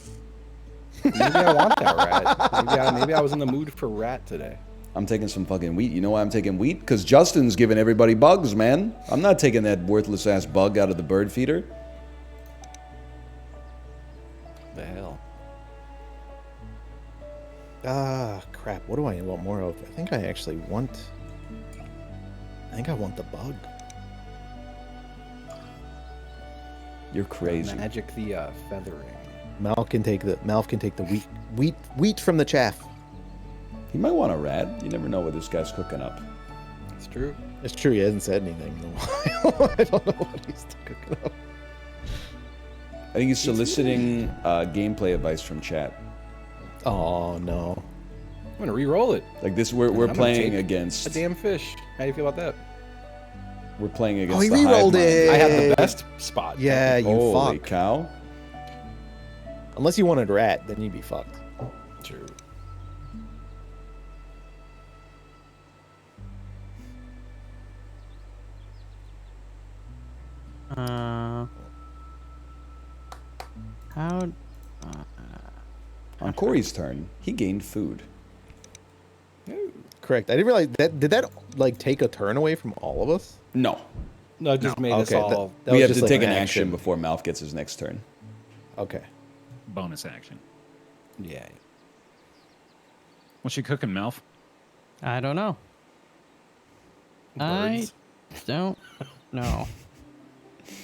Maybe I want that rat. Maybe I was in the mood for rat today. I'm taking some fucking wheat. You know why I'm taking wheat? Because Justin's giving everybody bugs, man. I'm not taking that worthless ass bug out of the bird feeder. The hell. Ah, crap. What do I want more of? I think I actually want. I think I want the bug. You're crazy. Magic the feathering. Mal can take the wheat from the chaff. He might want a rat. You never know what this guy's cooking up. It's true. It's true. He hasn't said anything in a while. I don't know what he's cooking up. I think he's soliciting gameplay advice from chat. Oh no. I'm gonna re-roll it. Like this, we're I'm gonna playing take against. A damn fish. How do you feel about that? We're playing against. Oh, he the hive re-rolled mind. it. I have the best spot. Yeah, you Holy fuck. cow! Unless you wanted rat, then you'd be fucked. True. How? On Corey's turn, he gained food. Correct. I didn't realize that. Did that like take a turn away from all of us? No, No, it just made us Okay, all. that we was have just to like take an action before Malf gets his next turn. Okay. Bonus action. Yeah. What's she cooking, Melf? I don't know. I Birds. don't know.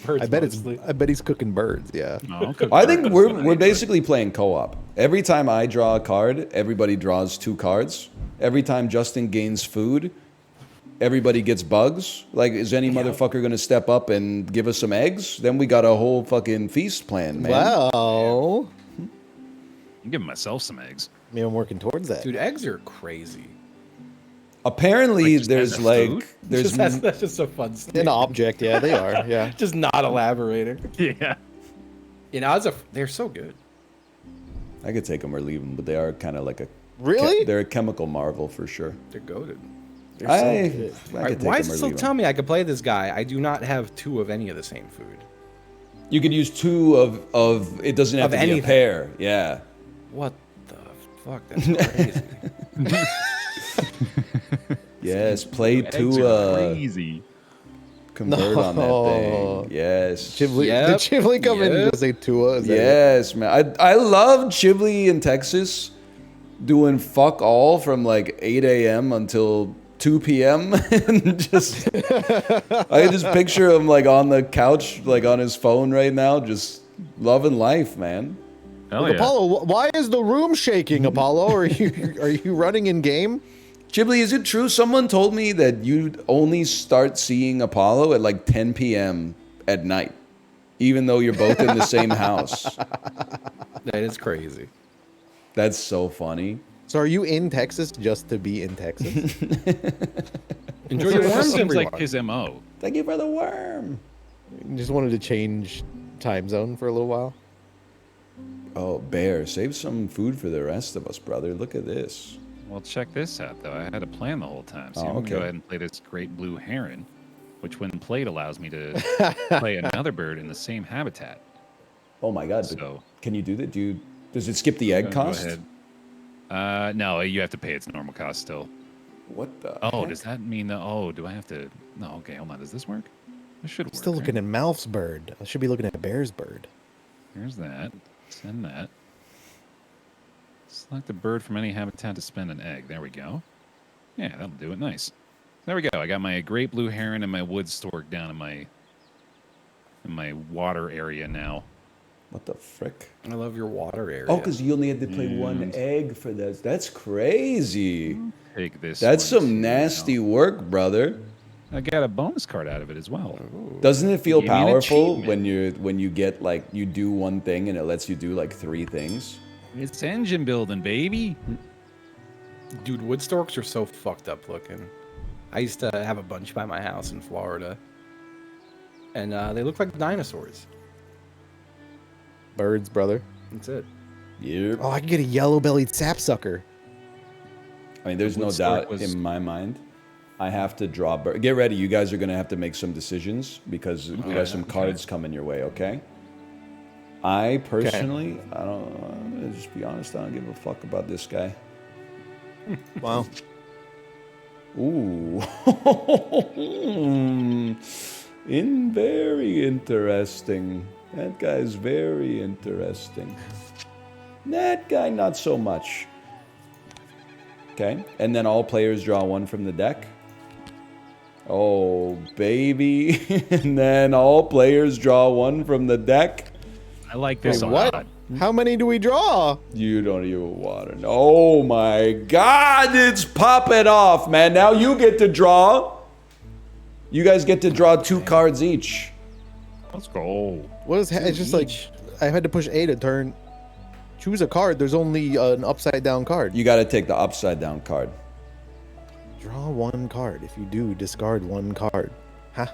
Birds I bet it's. mostly. I bet he's cooking birds. Yeah. No, I'll cook I think birds. we're basically playing co-op. Every time I draw a card, everybody draws 2 cards. Every time Justin gains food, everybody gets bugs. Like, is any motherfucker gonna step up and give us some eggs? Then we got a whole fucking feast planned, man. Well, I'm giving myself some eggs. maybe I'm working towards that. Dude, eggs are crazy. Apparently, Like, just there's as a like food? there's That's just a fun An statement. object, yeah, they are. Yeah. Just not elaborating. Yeah. You know, they're so good. I could take them or leave them, but they are kind of like a Really? they're a chemical marvel for sure. They're goaded. I All could right, take why them is or it still leave tell them. me I could play this guy? I do not have 2 of any of the same food. You could use 2 of it doesn't have Of to be a anything. pair. Yeah. What the fuck? That's crazy. Yes, play Eggs 2 are crazy. convert on that No. thing. Yes. Chivli, Yep, did Chivli come in and yep. just say Tua? Is that it? Yes, man. I love Chivli in Texas. doing fuck all from like 8 a.m. until 2 p.m. and just I can just picture him like on the couch, like on his phone right now, just loving life, man. Hell Like, yeah. Apollo, why is the room shaking, Apollo? Are you running in game? Ghibli, is it true? Someone told me that you only start seeing Apollo at like 10 p.m. at night, even though you're both in the same house. That is crazy. That's so funny. So are you in Texas just to be in Texas? Enjoy your It worms, seems like everyone. his MO. Thank you for the worm. Just wanted to change time zone for a little while. Oh, Bear, save some food for the rest of us, brother. Look at this. Well, check this out, though. I had a plan the whole time. So Oh, I'm going to go okay. ahead and play this great blue heron, which when played allows me to play another bird in the same habitat. Oh my God! So Can you do that? Does it skip the egg go cost? ahead. No, you have to pay its normal cost still. What the? Oh, heck? does that mean that? Oh, do I have to? No, okay, hold on. Does this work? This should work. Still looking at Mouth's bird. I should be looking at Bear's bird. Here's that. Send that. Select a bird from any habitat to spend an egg. There we go. Yeah, that'll do it. Nice. There we go. I got my great blue heron and my wood stork down in my water area now. What the frick? I love your water area. Oh, because you only had to play one egg for this. That's crazy. Take this. That's one some too, nasty now. work, brother. I got a bonus card out of it as well. Doesn't it feel Give me an powerful achievement. when you get like you do one thing and it lets you do like 3 things? It's engine building, baby. Dude, wood storks are so fucked up looking. I used to have a bunch by my house in Florida. And they look like dinosaurs. Birds, brother. That's it. Yep. Oh, I can get a yellow-bellied sapsucker. I mean, there's no wood stork doubt was- in my mind. I have to draw. Get ready. You guys are gonna have to make some decisions because we got some cards coming your way. Okay. I personally, I don't. I'm gonna just be honest. I don't give a fuck about this guy. Wow. Ooh. Very interesting. That guy's very interesting. That guy, not so much. Okay. And then all players draw 1 from the deck. Oh, baby. And then all players draw 1 from the deck. I like this Wait, a what? lot. How many do we draw? You don't even want to know. Oh my God, it's popping off, man. Now you get to draw. You guys get to draw 2 cards each. Let's go. What is? It's just like I had to push A to turn. Choose a card. There's only an upside down card. You got to take the upside down card. Draw 1 card. If you do, discard 1 card. Huh?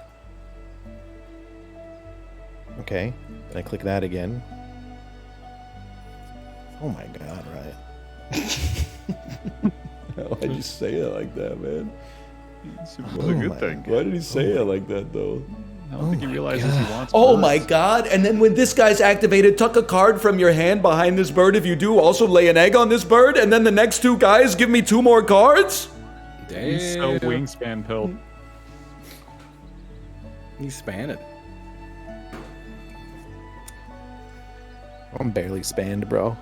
Okay. Then I click that again. Oh my God! Right. Why'd you say it like that, man? It was Oh a good my thing. Why did he say it like that, though? I don't think he realizes he wants Oh birds. my God. And then when this guy's activated, tuck a card from your hand behind this bird. If you do, also lay an egg on this bird. And then the next 2 guys give me 2 more cards. Damn. He's so wingspan pilled. He's spanning. I'm barely spanned, bro.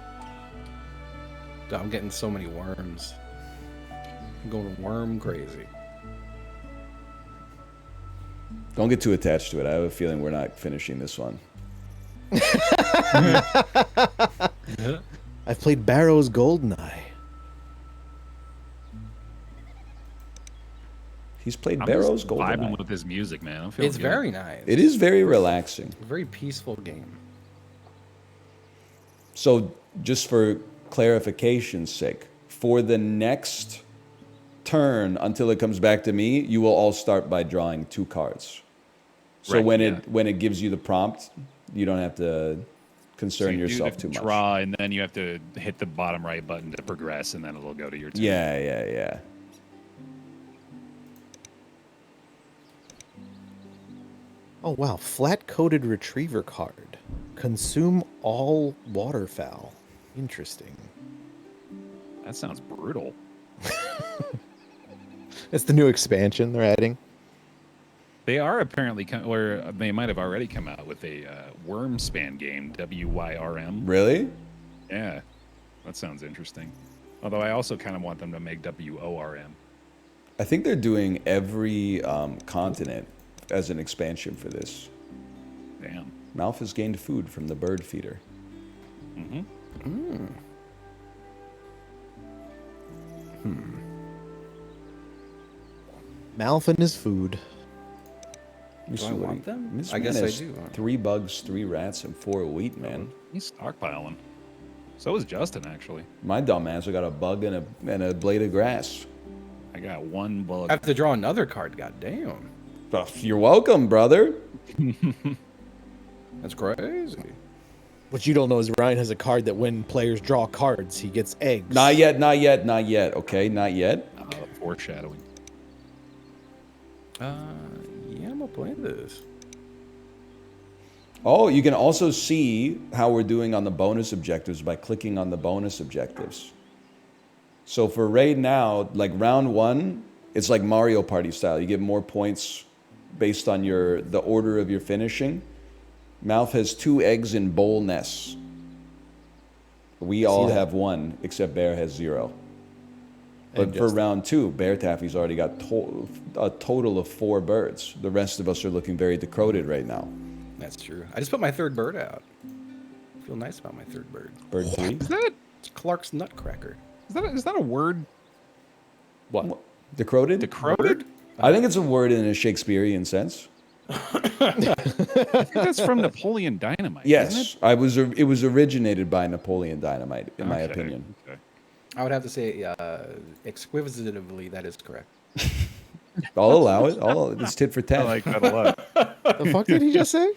Dude, I'm getting so many worms. I'm going worm crazy. Don't get too attached to it. I have a feeling we're not finishing this one. I've played Barrow's Goldeneye. He's played I'm Barrow's just vibing Goldeneye. with his music, man. I'm feeling It's good. very nice. It is very relaxing. A very peaceful game. So, just for clarification's sake, for the next turn until it comes back to me, you will all start by drawing 2 cards. So Right, when yeah. it gives you the prompt, you don't have to So concern you do yourself the too much. draw, and then you have to hit the bottom right button to progress, and then it'll go to your turn. Yeah. Oh wow, flat-coated retriever card. Consume all waterfowl. Interesting. That sounds brutal. It's the new expansion they're adding. They are apparently, or they might have already come out with a Wormspan game, WYRM. Really? Yeah, that sounds interesting. Although I also kind of want them to make WORM. I think they're doing every continent as an expansion for this. Damn. Malf has gained food from the bird feeder. Malf and his food. Do I want them? This I man guess I has do. 3 bugs, 3 rats, and 4 wheat, man. He's stockpiling. So is Justin, actually. My dumb ass, I got a bug and a blade of grass. I got 1 bug. I have to draw another card. God damn. Oh, you're welcome, brother. That's crazy. What you don't know is Ryan has a card that when players draw cards, he gets eggs. Not yet, not yet, not yet. Okay, not yet. Foreshadowing. Yeah, I'm gonna play this. Oh, you can also see how we're doing on the bonus objectives by clicking on the bonus objectives. So for right now, like round 1, it's like Mario Party style. You get more points based on the order of your finishing. Malf has 2 eggs in bowl nests. We all have 1, except Bear has 0. But for round 2, Bear Taffy's already got a total of 4 birds. The rest of us are looking very decroded right now. That's true. I just put my 3rd bird out. I feel nice about my 3rd bird. Bird 3? Is that It's Clark's Nutcracker. is that a word? What? Decroded? Decroded? I think it's a word in a Shakespearean sense. I think that's from Napoleon Dynamite. Yes, Isn't it was originated by Napoleon Dynamite, in my Okay, opinion. okay. I would have to say, exquisitively, that is correct. I'll allow it. It's tit for I tat. like that a lot. The fuck did he just say?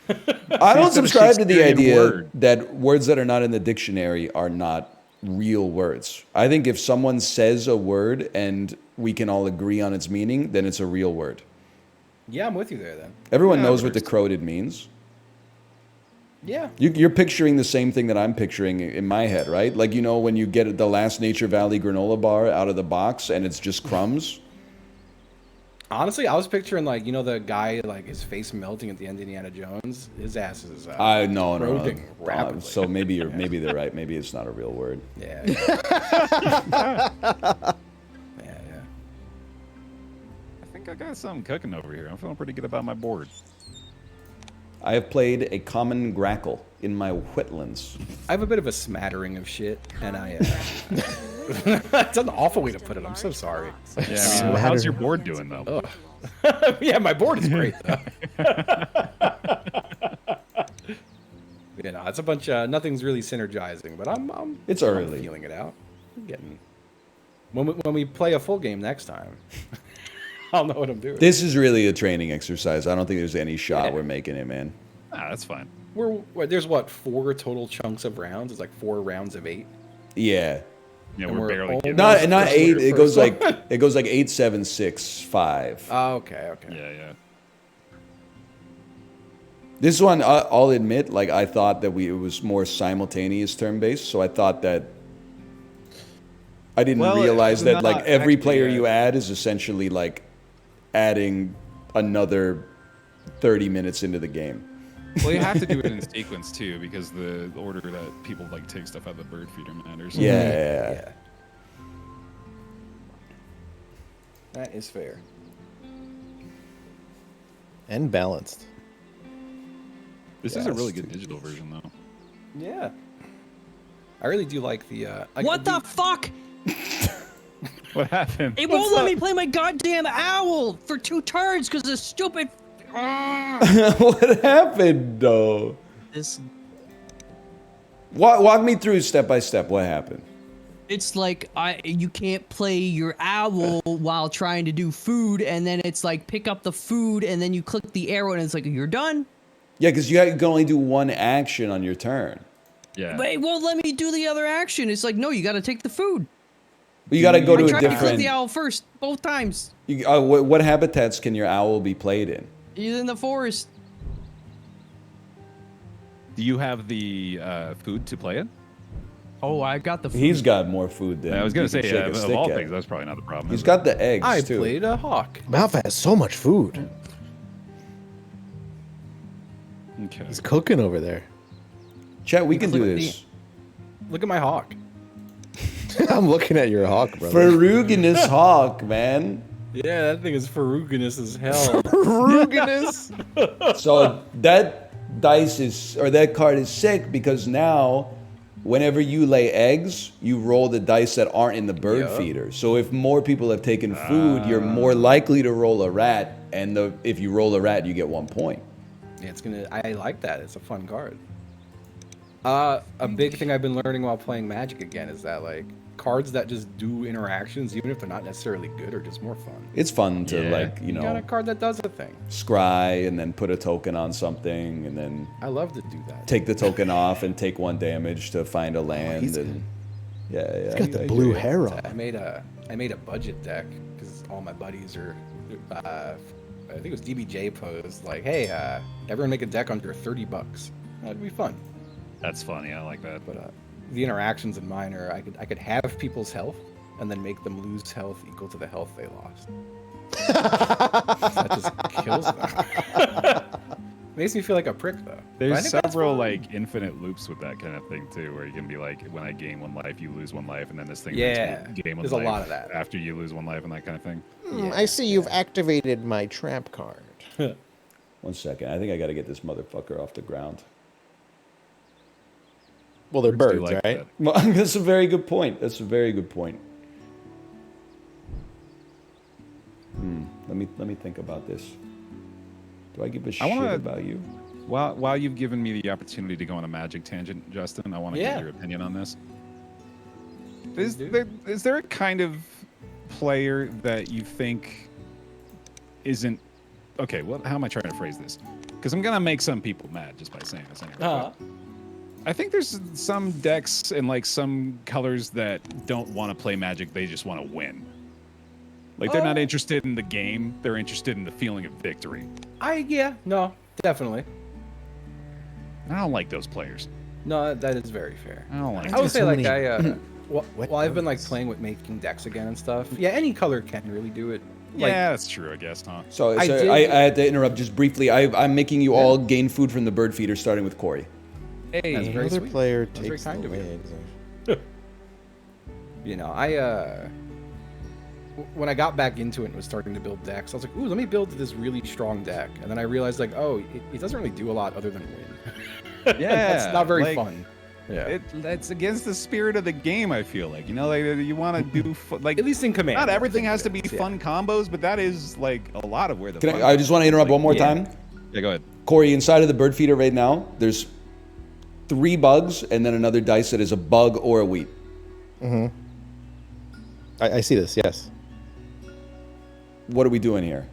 I don't said a subscribe to the Shakespearean idea word. that words that are not in the dictionary are not real words. I think if someone says a word and we can all agree on its meaning, then it's a real word. Yeah, I'm with you there then. Everyone Yeah, knows what there's- decroded means. Yeah. You're picturing the same thing that I'm picturing in my head, right? Like, you know, when you get the last Nature Valley granola bar out of the box and it's just crumbs. Honestly, I was picturing like, you know, the guy, like his face melting at the end of Indiana Jones. His ass is No. corroding rapidly. So maybe maybe they're right. Maybe it's not a real word. Yeah. Yeah. Yeah. I think I got something cooking over here. I'm feeling pretty good about my board. I have played a common grackle in my wetlands. I have a bit of a smattering of shit, and I. That's an awful way to put it. I'm so sorry. Yeah, I mean, how's your board doing though? Yeah, my board is great though. You know, it's a bunch of nothing's really synergizing, but I'm It's I'm early. feeling it out. I'm getting when we play a full game next time, I'll know what I'm doing. This is really a training exercise. I don't think there's any shot Yeah. we're making it, man. That's fine. There's what 4 total chunks of rounds. It's like 4 rounds of 8. Yeah. Yeah, And we're we're barely all- getting Not First 8. one. It goes like 8, 7, 6, 5. Oh, okay. Yeah. This one, I'll admit, like I thought that it was more simultaneous turn-based, so I thought that I didn't Well, realize that not like every actually, player yeah. you add is essentially like adding another 30 minutes into the game. Well, you have to do it in sequence too, because the order that people like take stuff out of the bird feeder matters. Yeah. That is fair. And balanced. This is a really good digital version though. Yeah. I really do like the. What the fuck? What happened? It won't let me play my goddamn owl for 2 turns because of stupid. What happened, though? This. Walk me through step by step. What happened? It's like you can't play your owl while trying to do food, and then it's like pick up the food, and then you click the arrow, and it's like you're done. Yeah, because you can only do one action on your turn. Yeah. But it won't let me do the other action. It's like no, you got to take the food. You got to go I to a tried to click different. the owl first, both times. What habitats can your owl be played in? He's in the forest. Do you have the food to play it? Oh, I got the food. He's got more food than I was you gonna can say, shake a of stick all at. things, that's probably not the problem. He's is it? got the eggs I too. played a hawk. Malfa has so much food. Okay. He's cooking over there. Chat, we can do Click this. Look at my hawk. I'm looking at your hawk, bro. Ferruginous hawk, man. Yeah, that thing is ferruginous as hell. Ferruginous. So that that card is sick because now, whenever you lay eggs, you roll the dice that aren't in the bird feeder. So if more people have taken food, you're more likely to roll a rat, and if you roll a rat, you get 1 point. Yeah, I like that. It's a fun card. A big thing I've been learning while playing Magic again is that like cards that just do interactions, even if they're not necessarily good, are just more fun. It's fun to You got a card that does a thing. scry and then put a token on something and then I love to do that. take the token off and take 1 damage to find a land. he's And yeah, He's got the blue hair on. I made a budget deck because all my buddies are. I think it was DBJ posed like, hey, everyone make a deck under $30. That'd be fun. That's funny. I like that. But the interactions in mine are I could have people's health and then make them lose health equal to the health they lost. That just kills them. Makes me feel like a prick though. But I There's think that's several fun. like infinite loops with that kind of thing too, where you can be like, when I gain 1 life, you lose 1 life, and then this thing Yeah, makes me gain 1 there's a life lot of that. after you lose 1 life and that kind of thing. I see you've activated my trap card. 1 second. I think I got to get this motherfucker off the ground. Well, they're Birds do birds, like right? that. Well, that's a very good point. That's a very good point. Let me think about this. Do I give a shit wanna- about you? While you've given me the opportunity to go on a Magic tangent, Justin, I want to Yeah. get your opinion on this. Is there a kind of player that you think isn't okay? Well, how am I trying to phrase this? Because I'm gonna make some people mad just by saying this anyway. but I think there's some decks and like some colors that don't want to play Magic; they just want to win. Like they're not interested in the game; they're interested in the feeling of victory. No, definitely. And I don't like those players. No, that is very fair. I don't like. I would say so like many well, I've been like playing with making decks again and stuff. Yeah, any color can really do it. Like, Yeah, that's true, I guess, huh? So, I so did- I had to interrupt just briefly. I'm making you all gain food from the bird feeder, starting with Corey. Hey, That's very Another sweet. player That's very takes the kind of you. legs. You know, when I got back into it and was starting to build decks, I was like, ooh, let me build this really strong deck. And then I realized like, oh, it doesn't really do a lot other than win. yeah, That's not very like, fun. Yeah. That's against the spirit of the game. I feel like like you want to do like At least in command. not everything has to be Yeah. fun combos, but that is like a lot of where the. Can fun I just want to interrupt one more yeah. time. Yeah, go ahead. Corey, inside of the bird feeder right now, there's 3 bugs and then another dice that is a bug or a wheat. I see this. Yes. What are we doing here?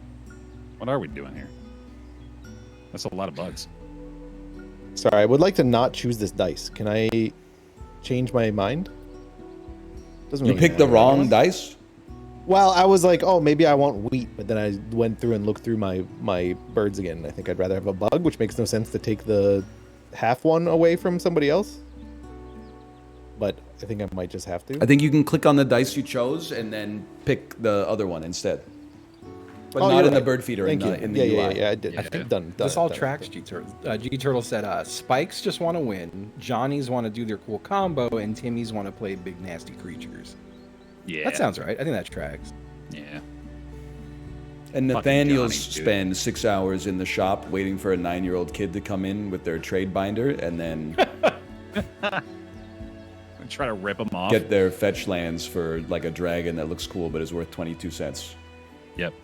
What are we doing here? That's a lot of bugs. Sorry, I would like to not choose this dice. Can I change my mind? Doesn't You really picked the matter. wrong dice? Well, I was like, oh, maybe I want wheat, but then I went through and looked through my birds again. I think I'd rather have a bug, which makes no sense to take the half one away from somebody else. But I think I might just have to. I think you can click on the dice you chose and then pick the other one instead. But Oh, not you're in the right. bird feeder, Thank you. in the yeah, UI. yeah, I did. Yeah. Done. This all done. tracks G Turtle. G Turtle said, Spikes just want to win, Johnny's want to do their cool combo, and Timmy's want to play big nasty creatures. Yeah, That sounds right. I think that tracks. Yeah. And Fucking Nathaniel's Johnny, dude. spend 6 hours in the shop waiting for a 9-year-old kid to come in with their trade binder and then Try to rip them off. get their fetch lands for like a dragon that looks cool but is worth 22 cents. Yep.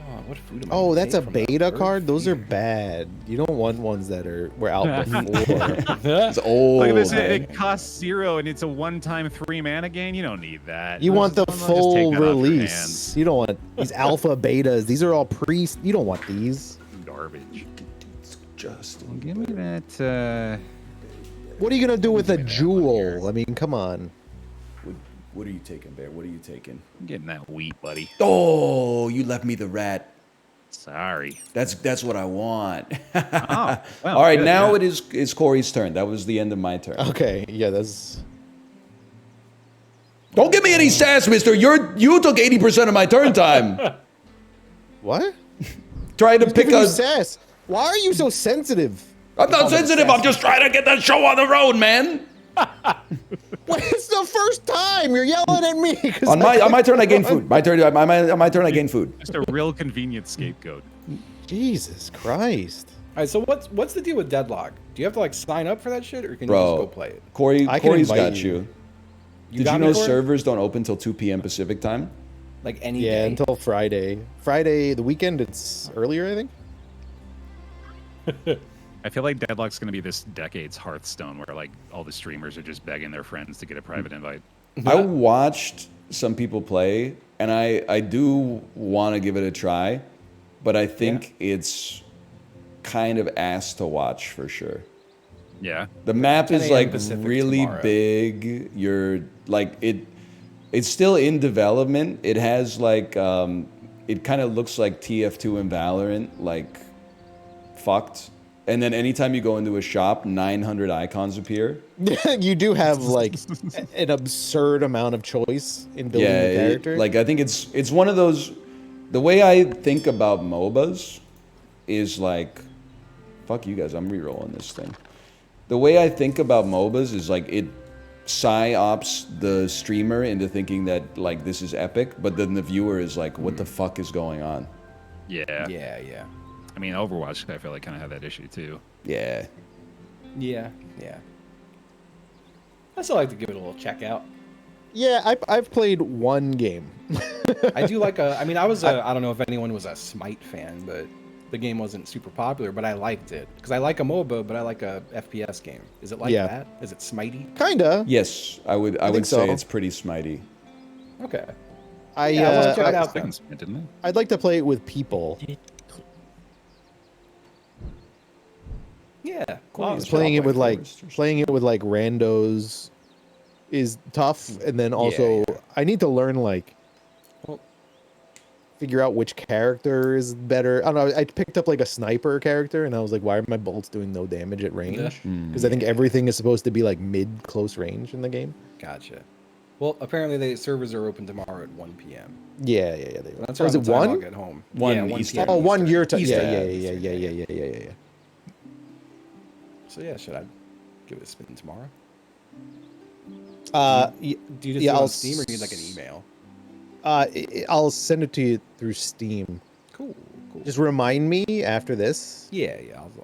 Oh, what food am I Oh, gonna that's take a from the beta bird card. Those are feeder? bad. You don't want ones that were out before. It's old. Look at this. man. It costs 0 and it's a one-time 3 mana gain. You don't need that. You want the Just take full that off your release. hands. You don't want these alpha betas. These are all pre. You don't want these. Garbage. Justin. Give me that. What are you gonna do with a jewel? I mean, come on. What are you taking, Bear? What are you taking? I'm getting that wheat, buddy. Oh, you left me the rat. Sorry. That's what I want. Oh, well, All right, good, now yeah. it is Corey's turn. That was the end of my turn. Okay, yeah, that's. Don't give me any sass, mister. You took 80% of my turn time. What? Trying to pick Giving you a... sass. Why are you so sensitive? I'm not sensitive. I'm just trying to get that show on the road, man. Well, it's the first time you're yelling at me. 'Cause On my turn, I gain food. My turn, on my turn, I gain food. Just a real convenient scapegoat. Jesus Christ. All right, so what's the deal with Deadlock? Do you have to like sign up for that shit, or can you Bro, just go play it? Corey's I can invite got you. you. You Did got you me, know Corey? servers don't open till 2 p.m. Pacific time? Like any Yeah, day? until Friday. Friday, the weekend, it's earlier, I think. I feel like Deadlock's going to be this decade's Hearthstone, where like all the streamers are just begging their friends to get a private invite. I watched some people play, and I do want to give it a try, but I think it's kind of ass to watch for sure. Yeah. The map 10 is a.m. like Pacific really tomorrow. big. You're like it's still in development. It has like it kind of looks like TF2 and Valorant, like fucked. And then anytime you go into a shop, 900 icons appear. You do have like an absurd amount of choice in building Yeah, the character. like I think it's one of those. The way I think about MOBAs is like, fuck you guys, I'm re-rolling this thing. The way I think about MOBAs is like it psyops the streamer into thinking that like this is epic, but then the viewer is like, what the fuck is going on? Yeah. Yeah. I mean, Overwatch, I feel like kind of had that issue too. Yeah. Yeah. I still like to give it a little check out. yeah, I've played one game. I do like I mean, I don't know if anyone was a Smite fan, but the game wasn't super popular, but I liked it. Because I like a MOBA, but I like a FPS game. Is it like Yeah. that? Is it Smitey? Kinda. Yes, I would think say so. it's pretty smitey. Okay. I Yeah, I wanna check it I- out. Didn't they? I'd like to play it with people. Yeah. Cool. I'll- Just Playing I'll it with play like first or randos is tough, and then also Yeah. I need to learn like figure out which character is better. I don't know. I picked up like a sniper character, and I was like, why are my bolts doing no damage at range? Because I think everything is supposed to be like mid close range in the game. Gotcha. Well, apparently the servers are open tomorrow at 1 p.m. Yeah. They That's or around is the it time I'll one? get home. One yeah, 1 Eastern. p.m. Oh, one Eastern. year time. Eastern. Yeah. So yeah, should I give it a spin tomorrow? Y- Do you just yeah, do it I'll on Steam or do you need like an email? I'll send it to you through Steam. Cool. Just remind me after this. Yeah.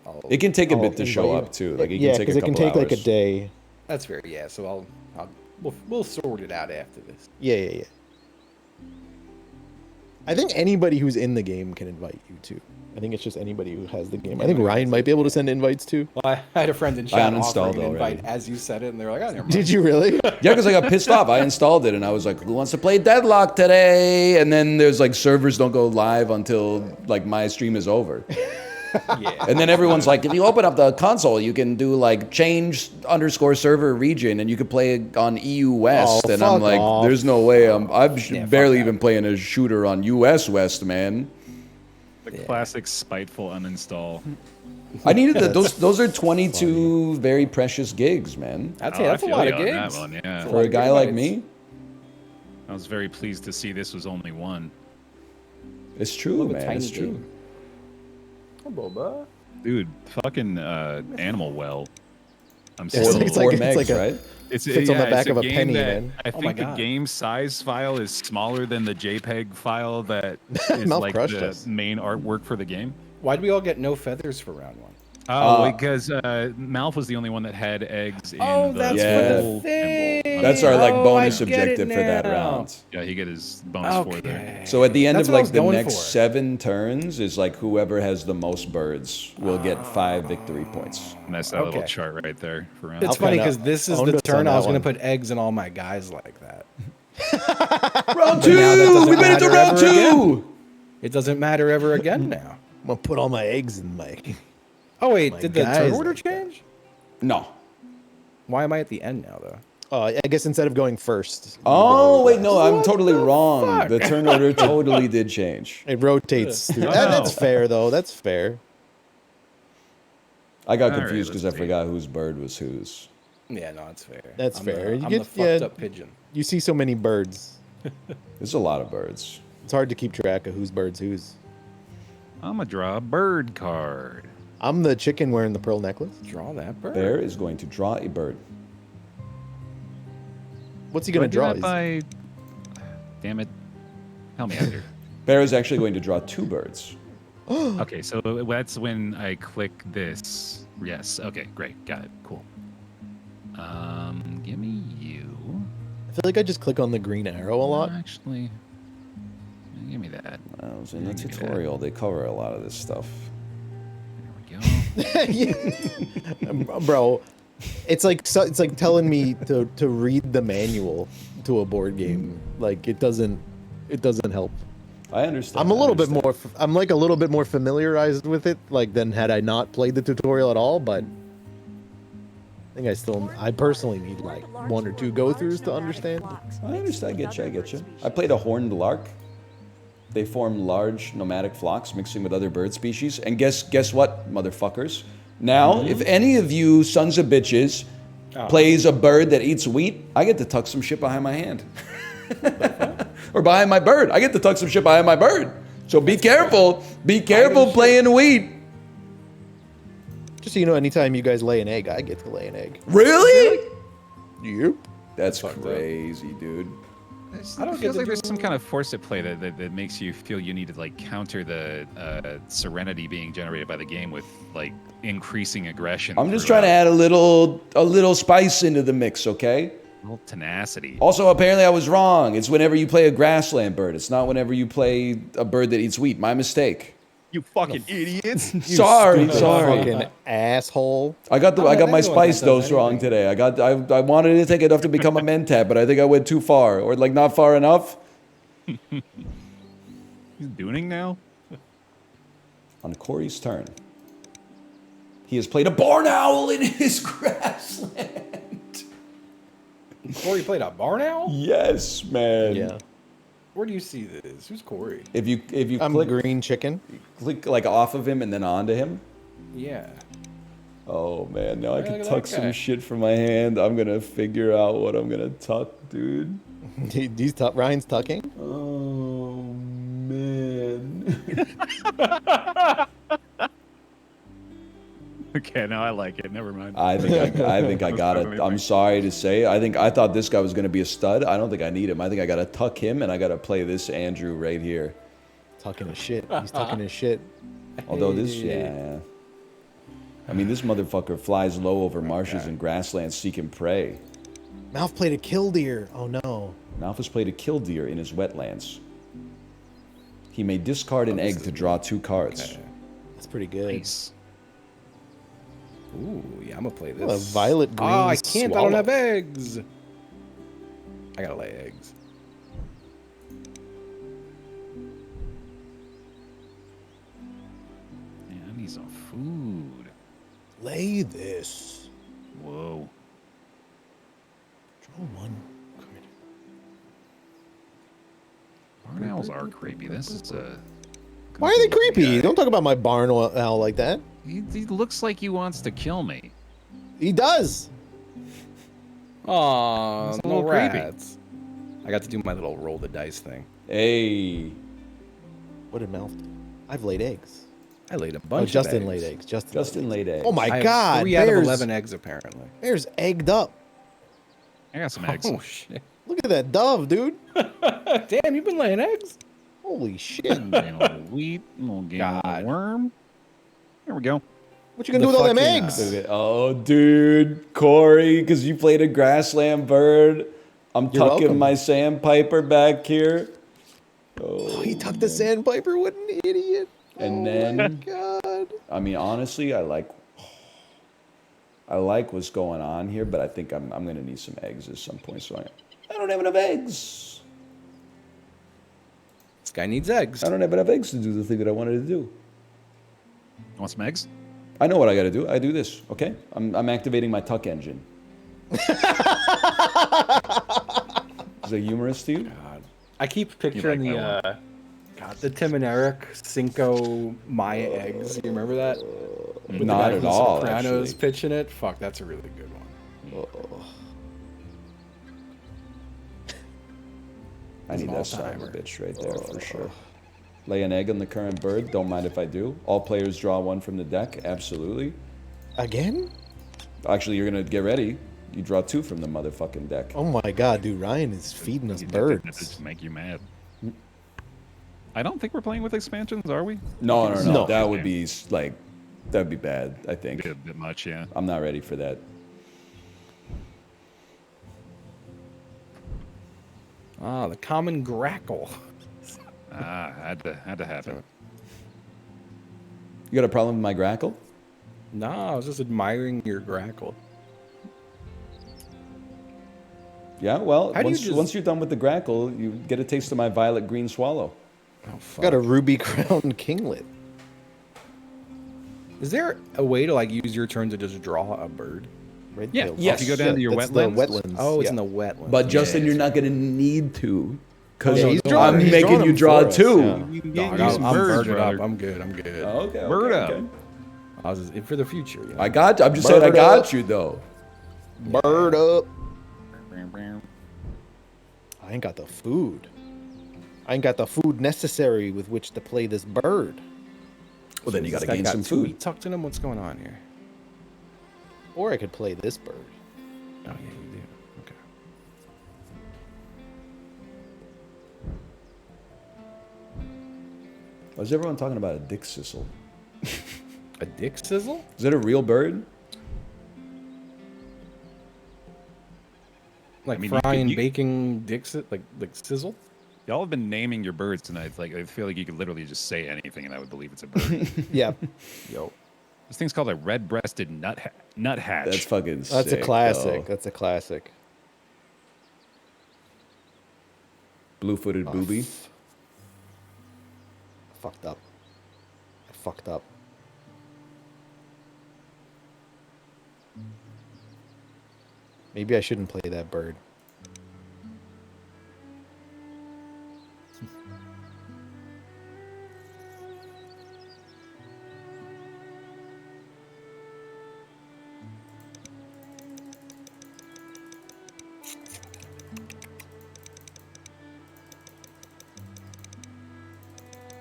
I'll It can take a I'll bit to show invite up you. too. Like it yeah, can take a because it couple can take like a hours. day. That's fair. Yeah. So we'll sort it out after this. Yeah. I think anybody who's in the game can invite you too. I think it's just anybody who has the game. I think Ryan might be able to send invites too. Well, I had a friend in chat uninstalled offering an invite already. as you said it, and they're like, "Oh, never mind." Did you really? Yeah, because I got pissed off. I installed it and I was like, who wants to play Deadlock today? And then there's like servers don't go live until like my stream is over. Yeah. And then everyone's like, if you open up the console, you can do like change_server region and you can play on EU West. Oh, and I'm fuck like, off. there's no way. I'm fuck barely that. even playing a shooter on US West, man. The classic spiteful uninstall. I needed those are 22 very precious gigs, man. I'd Oh, say that's a I feel lot you of on gigs. that one, yeah. For a guy like me, I was very pleased to see this was only one. it's true, Love a man. tiny It's true. game. Oh, Boba. Dude, fucking Animal Well. I'm It's still. like- Four it's megs, like a- right? It's fits on the it's back of a game penny, that- man. I Oh think my the God. game size file is smaller than the JPEG file that is Mouth like crushed the us. main artwork for the game. Why'd we all get no feathers for round one? Oh, because Malf was the only one that had eggs in Oh, the that's Yeah. for the full thing. symbol. That's our like Oh, bonus I get it objective for that now. round. Yeah, he get his bonus for there. Okay. So at the end That's of what I like was the going next for. 7 turns is like whoever has the most birds will get 5 victory points. And that's that little Okay. chart right there for round. It's I'll funny find because out. this is Owned the us on turn I that was going to one. put eggs in all my guys like that. Round But now that 2! doesn't We made it to matter round ever 2! It doesn't matter ever again now. I'm gonna put all my eggs in my. Oh wait, My did the guys turn order like that. change? No. Why am I at the end now though? I guess instead of going first. you Oh, go wait, no, last. I'm totally wrong. fuck? The turn order totally did change. It rotates. Through. Oh, That's no. fair though. That's fair. I got All right, confused because let's I see. forgot whose bird was whose. Yeah, no, it's fair. That's I'm fair. The, You I'm get- the fucked yeah. up pigeon. You see so many birds. There's a lot of birds. It's hard to keep track of whose bird's whose. I'm gonna draw a bird card. I'm the chicken wearing the pearl necklace. Draw that bird. Bear is going to draw a bird. What's he Do I gonna do draw? that by... Damn it. Help me out here. Bear is actually going to draw 2 birds. Okay, so that's when I click this. Yes. Okay, great. Got it. Cool. Give me you. I feel like I just click on the green arrow a lot. Actually, give me that. I was in the Give me that. tutorial. They cover a lot of this stuff. There we go. Bro, it's like telling me to read the manual to a board game. Like it doesn't help. I understand. I'm a little bit I understand. more. I'm like a little bit more familiarized with it, like than had I not played the tutorial at all. But I think I personally need like 1 or 2 go-throughs to understand. I understand. I get you. I get you. I played a horned lark. They form large nomadic flocks mixing with other bird species. And guess what, motherfuckers? Now, if any of you sons of bitches plays a bird that eats wheat, I get to tuck some shit behind my hand. Or behind my bird. I get to tuck some shit behind my bird. So be careful. Be careful playing wheat. Just so you know, anytime you guys lay an egg, I get to lay an egg. Really? Yep. That's crazy, dude. I don't feel like there's some kind of force at play that makes you feel you need to like counter the serenity being generated by the game with like increasing aggression. I'm just trying to add a little spice into the mix, okay? A little tenacity. Also, apparently I was wrong. It's whenever you play a grassland bird. It's not whenever you play a bird that eats wheat. My mistake. You fucking idiots. Sorry. Fucking asshole. I got my know what spice that does dose wrong today. I wanted to take enough to become a mentat, but I think I went too far, or like not far enough. He's dooning now? On Corey's turn, he has played a barn owl in his grassland. Corey played a barn owl? Yes, man. Yeah. Where do you see this? Who's Corey? If you I'm click green chicken. like off of him and then onto him. Yeah. Oh man, now I Yeah, can look at tuck that guy. some shit from my hand. I'm gonna figure out what I'm gonna tuck, dude. Ryan's tucking. Oh man. Okay, now I like it. Never mind. I think I got it. I'm sorry to say. I thought this guy was gonna be a stud. I don't think I need him. I think I gotta tuck him and I gotta play this Andrew right here. Tucking his shit. He's tucking his shit. Although this, yeah. I mean, this motherfucker flies low over marshes and grasslands seeking prey. Mouth played a killdeer. Oh no. Malthus played a killdeer in his wetlands. He may discard an egg to draw 2 cards. Okay. That's pretty good. Nice. Ooh, yeah, I'm gonna play this. Oh, a violet green. Oh, I can't. I swallow. don't have eggs. I gotta lay eggs. Yeah, I need some food. Lay this. Whoa. Draw 1. Barn owls are creepy. This is a... Why are they creepy? guy. Don't talk about my barn owl like that. He looks like he wants to kill me. He does. Aw, It's a no little creepy. rats. I got to do my little roll the dice thing. Hey. What did Mouth do? I've laid eggs. I laid a Oh, bunch Justin of eggs. laid eggs. Justin laid eggs. Oh my I have god. 3 out of Bear's, 11 eggs, apparently. Bear's egged up. I got some eggs. Oh, shit. Look at that dove, dude. Damn, you've been laying eggs? Holy shit. Gain a little wheat, a little gain a God. little worm. There we go. What you gonna do with all them fucking, eggs? Look at- Oh, dude. Corey, because you played a grassland bird. I'm You're tucking welcome. my sandpiper back here. Oh, he tucked the sandpiper. What an idiot. And oh then- my god. I mean, honestly, I like what's going on here, but I think I'm going to need some eggs at some point. So I don't have enough eggs. This guy needs eggs. I don't have enough eggs to do the thing that I wanted to do. Want some eggs? I know what I got to do. I do this, okay? I'm activating my tuck engine. Is that humorous to you? God. I keep picturing like the, the Tim and Eric Cinco Maya eggs. You remember that? With the Not guy at from all, Sopranos actually. pitching it. Fuck, that's a really good one. I need that son of a Small-timer. bitch right there for sure. Lay an egg on the current bird. Don't mind if I do. All players draw 1 from the deck. Absolutely. Again? Actually, you're going to get ready. You draw 2 from the motherfucking deck. Oh my god, dude, Ryan is feeding us That birds. just make you mad. I don't think we're playing with expansions, are we? No. No. That would be like, that'd be bad. I think. A bit much, yeah. I'm not ready for that. Ah, the common grackle. Had to happen. You got a problem with my grackle? No, I was just admiring your grackle. Yeah. Well, How do you once just- once you're done with the grackle, you get a taste of my violet green swallow. Oh, fuck. Got a ruby crown kinglet. Is there a way to like use your turn to just draw a bird? Red-tailed yes. hawk. If you go down to your that's wetlands? The wetlands. Oh, it's yeah. in the wetland. But Justin, you're not gonna need to, because Yeah, he's I'm drawing- he's making drawing you them draw for us, 2. yeah. You can Dog, get I'm, some I'm birds, birded brother. up. I'm good. I'm good. Oh, okay. Bird up. Okay. I was just, for the future. You know? I'm just Bird saying, I got up. you though. Bird up. I ain't got the food. I ain't got the food necessary with which to play this bird. Well, then you got to This guy gain got some 2 food. wheat tucked in him. What's going on here? Or I could play this bird. Oh yeah, you do. Okay. Why is everyone talking about a dick sizzle? A dick sizzle? Is it a real bird? Like mean, you frying, could- you- baking dick like sizzle? Y'all have been naming your birds tonight. Like I feel like you could literally just say anything, and I would believe it's a bird. Yeah, Yo. This thing's called a red-breasted nuthatch. That's fucking that's sick, a classic. though. That's a classic. Blue-footed booby. Fucked up. I fucked up. Maybe I shouldn't play that bird.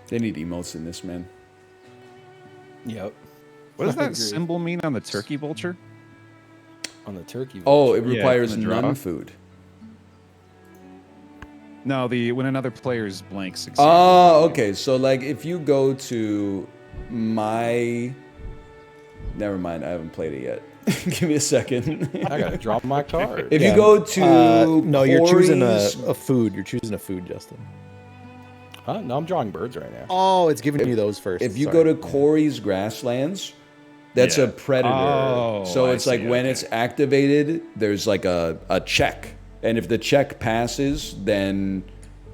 They need emotes in this, man. Yep. What does I that agree. symbol mean on the turkey vulture? On the turkey. Oh, it Yeah, requires in the draw. none food. No, when another player's blank succeeds. Oh, okay. So, like, if you go to my... Never mind, I haven't played it yet. Give me a second. I gotta drop my card. If Yeah, you go to no, you're choosing Corey's- a food. You're choosing a food, Justin. Huh? No, I'm drawing birds right now. Oh, it's giving you those first. If you Sorry. go to Corey's Grasslands, that's Yeah. a predator. Oh, so I it's like see, when okay. it's activated, there's like a check. And if the check passes, then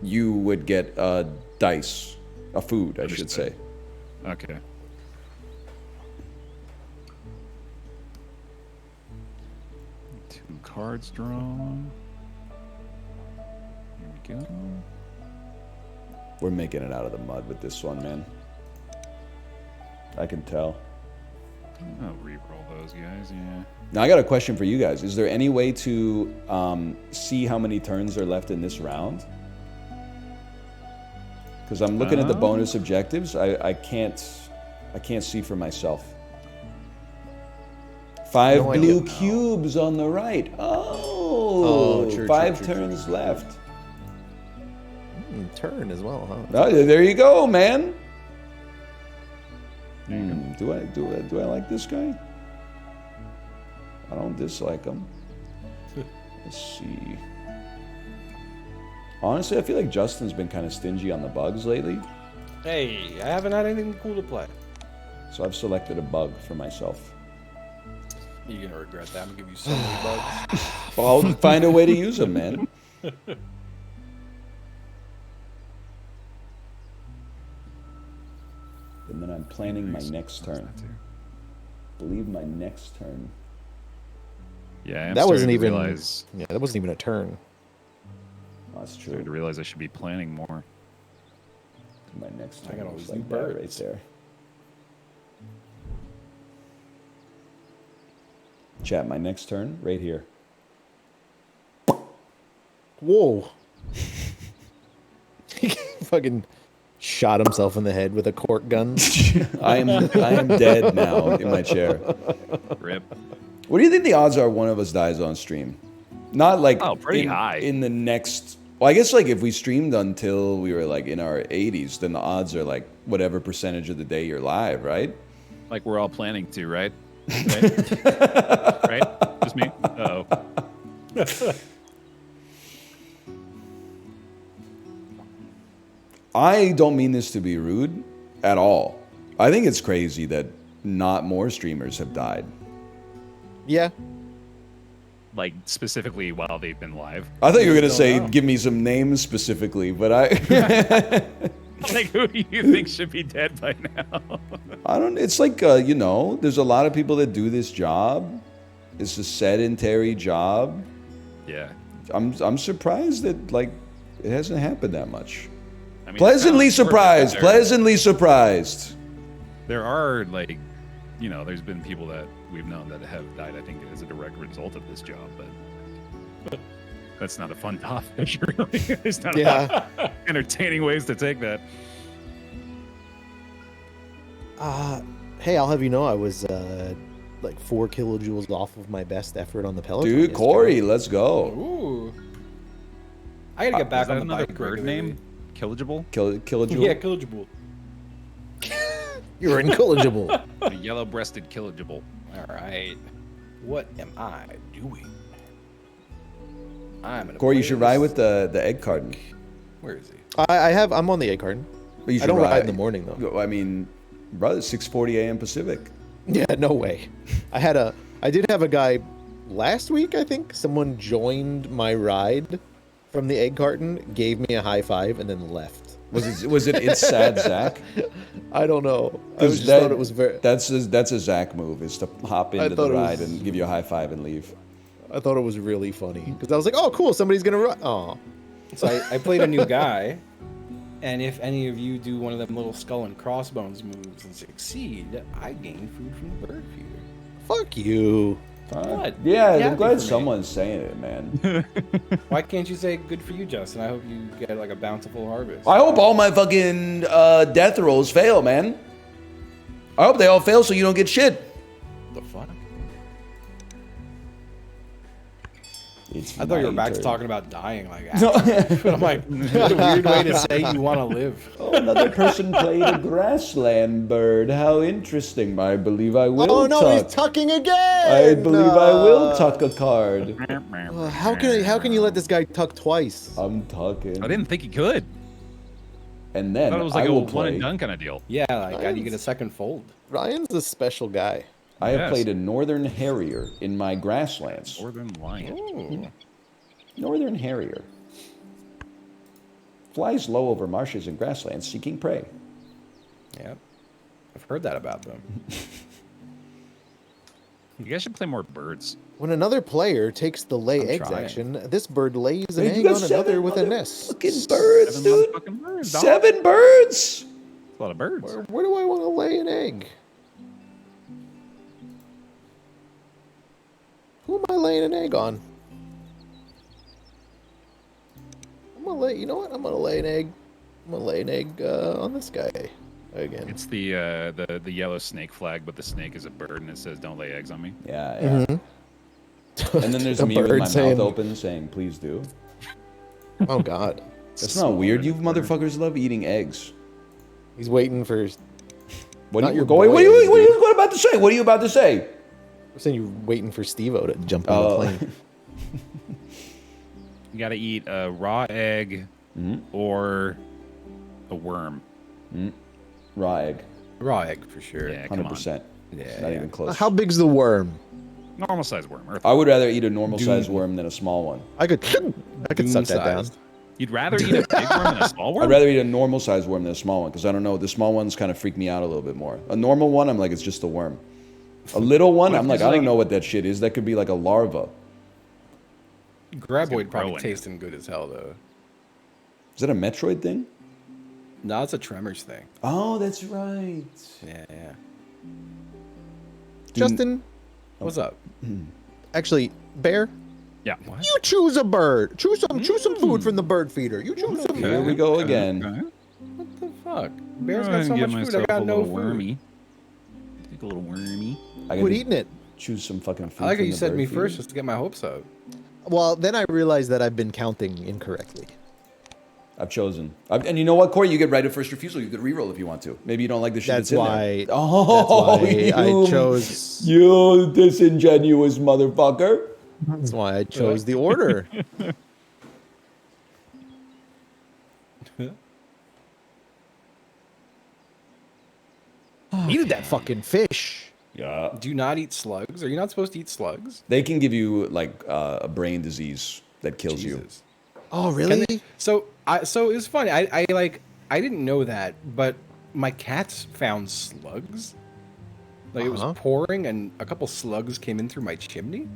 you would get a dice, a food, I should say. Understood. Okay. Two cards drawn. Here we go. We're making it out of the mud with this one, man. I can tell. I'll re-roll those guys, yeah. Now, I got a question for you guys. Is there any way to see how many turns are left in this round? Because I'm looking at the bonus objectives. I can't see for myself. 5 No blue idea. cubes on the right. Oh, true, 5 true, true, turns true. left. Turn as well, huh? Oh, there you go, man. Do I like this guy? I don't dislike him. Let's see. Honestly, I feel like Justin's been kind of stingy on the bugs lately, Hey, I haven't had anything cool to play. so I've selected a bug for myself. You're gonna regret that. I'm gonna give you so many bugs. Well, I'll find a way to use them, man. And then I'm planning my next turn. Believe my next turn. Yeah, I'm That wasn't starting to even. realize, Yeah, that wasn't even a turn. Oh, that's starting to true. realize I should be planning more. My next I turn got all looks these like new that right birds. there. Chat, my next turn right here. Whoa. He fucking shot himself in the head with a cork gun. I am dead now in my chair. Rip. What do you think the odds are one of us dies on stream? Not like pretty high. In the next. Well, I guess like if we streamed until we were like in our 80s, then the odds are like whatever percentage of the day you're live, right? Like we're all planning to, right? Right? Just me? Uh-oh. I don't mean this to be rude at all. I think it's crazy that not more streamers have died. Yeah. Like specifically while they've been live. I thought you were gonna say give me some names specifically, but I Like who do you think should be dead by now? I don't. It's like there's a lot of people that do this job. It's a sedentary job. Yeah. I'm surprised that like it hasn't happened that much. I mean, Pleasantly it's kind of surprised. there- Pleasantly surprised. There are like, there's been people that we've known that have died. I think as a direct result of this job, but that's not a fun topic. Really, there's not a lot of entertaining ways to take that. Hey, I'll have you know I was like 4 kilojoules off of my best effort on the Peloton. Dude, yesterday. Corey, let's go. Ooh. I gotta get back Is that on the another bike bird regularly. name? Kilogible? Kilojoule. Yeah, kilojoule. You're incorrigible. A yellow-breasted kilogible. All right. What am I doing? I'm gonna. Corey, you play should ride this- with the egg carton. Where is he? I'm on the egg carton. But you I should don't ride in the morning though. I mean, brother, 6:40 a.m. Pacific. Yeah, no way. I did have a guy last week, I think. Someone joined my ride from the egg carton, gave me a high five, and then left. Was it It's Sad Zach? I don't know. I 'Cause just thought it was very. That's a Zach move, is to hop into the thought it ride was- and give you a high five and leave. I thought it was really funny because I was like, "Oh, cool! Somebody's gonna run." Oh, So I played a new guy, and if any of you do one of them little skull and crossbones moves and succeed, I gain food from the bird feeder. fuck you! What? Yeah, Happy I'm glad for me. someone's saying it, man. Why can't you say good for you, Justin? I hope you get like a bountiful harvest. I hope all my fucking death rolls fail, man. I hope they all fail so you don't get shit. The fuck? It's I thought you were my back to turn. talking about dying like No. but I'm like, what a weird way to say you want to live. Oh, another person played a grassland bird. How interesting. I believe I will Oh no, tuck. he's tucking again. I believe I will tuck a card. How can you let this guy tuck twice? I'm tucking. I didn't think he could. And I then thought it was I like a will one play. and done kind of deal. Yeah, like how do you get a second fold? Ryan's a special guy. I have Yes. played a Northern Harrier in my grasslands. Northern Lion. Ooh. Northern Harrier. Flies low over marshes and grasslands seeking prey. Yep. I've heard that about them. You guys should play more birds. When another player takes the lay I'm eggs trying. action, this bird lays an Hey, you egg got on seven another with a nest. Fucking birds, 7 dude. motherfucking birds, dog. 7 birds. A lot of birds. Where do I want to lay an egg? Who am I laying an egg on? You know what? I'm gonna lay an egg. I'm gonna lay an egg on this guy again. It's the yellow snake flag, but the snake is a bird, and it says "Don't lay eggs on me." Yeah, yeah. And then there's A me with bird my saying- mouth open saying, please do. Oh God, That's not weird. You motherfuckers love eating eggs. he's waiting for. What Not are you your going? boy What are eggs, you about to say? What are you about to say? I'm saying you're waiting for Steve-O to jump on the Oh. plane. You got to eat a raw egg or a worm. Raw egg. Raw egg for sure. Yeah, come on. 100%. Yeah, Not yeah. even close. How big's the worm? Normal size worm. Earth. I would rather eat a normal sized worm than a small one. I could suck that down. Doom-sized. You'd rather eat a big worm than a small worm? I'd rather eat a normal sized worm than a small one because I don't know. The small ones kind of freak me out a little bit more. A normal one, I'm like, it's just a worm. A little one, What if I'm like, there's I don't like- know what that shit is. That could be like a larva. Graboid probably grow in tasting good as hell though. Is that a Metroid thing? No, it's a Tremors thing. Oh, that's right. Yeah, yeah. Justin, What's up? actually, Bear, Yeah. you choose a bird. Choose some food from the bird feeder. You choose some. Here we go again. Okay. What the fuck? Bear's Go got ahead so and much give food. I myself got a no little food. wormy. Take a little wormy. I Quit can, eating it. choose some fucking food. I like how from you the said bird me feed. first just to get my hopes up. Well, then I realized that I've been counting incorrectly. I've chosen. And you know what, Corey? You get right of first refusal. You could reroll if you want to. Maybe you don't like the shit That's that's in why. there. Oh, That's why I chose. You disingenuous motherfucker. That's why I chose the order. Eat that fucking fish. Yeah. Do you not eat slugs? Are you not supposed to eat slugs? They can give you like a brain disease that kills you. Jesus. Oh, Can really? they- so it was funny. I didn't know that, but my cats found slugs. Like it Uh-huh. was pouring, and a couple slugs came in through my chimney.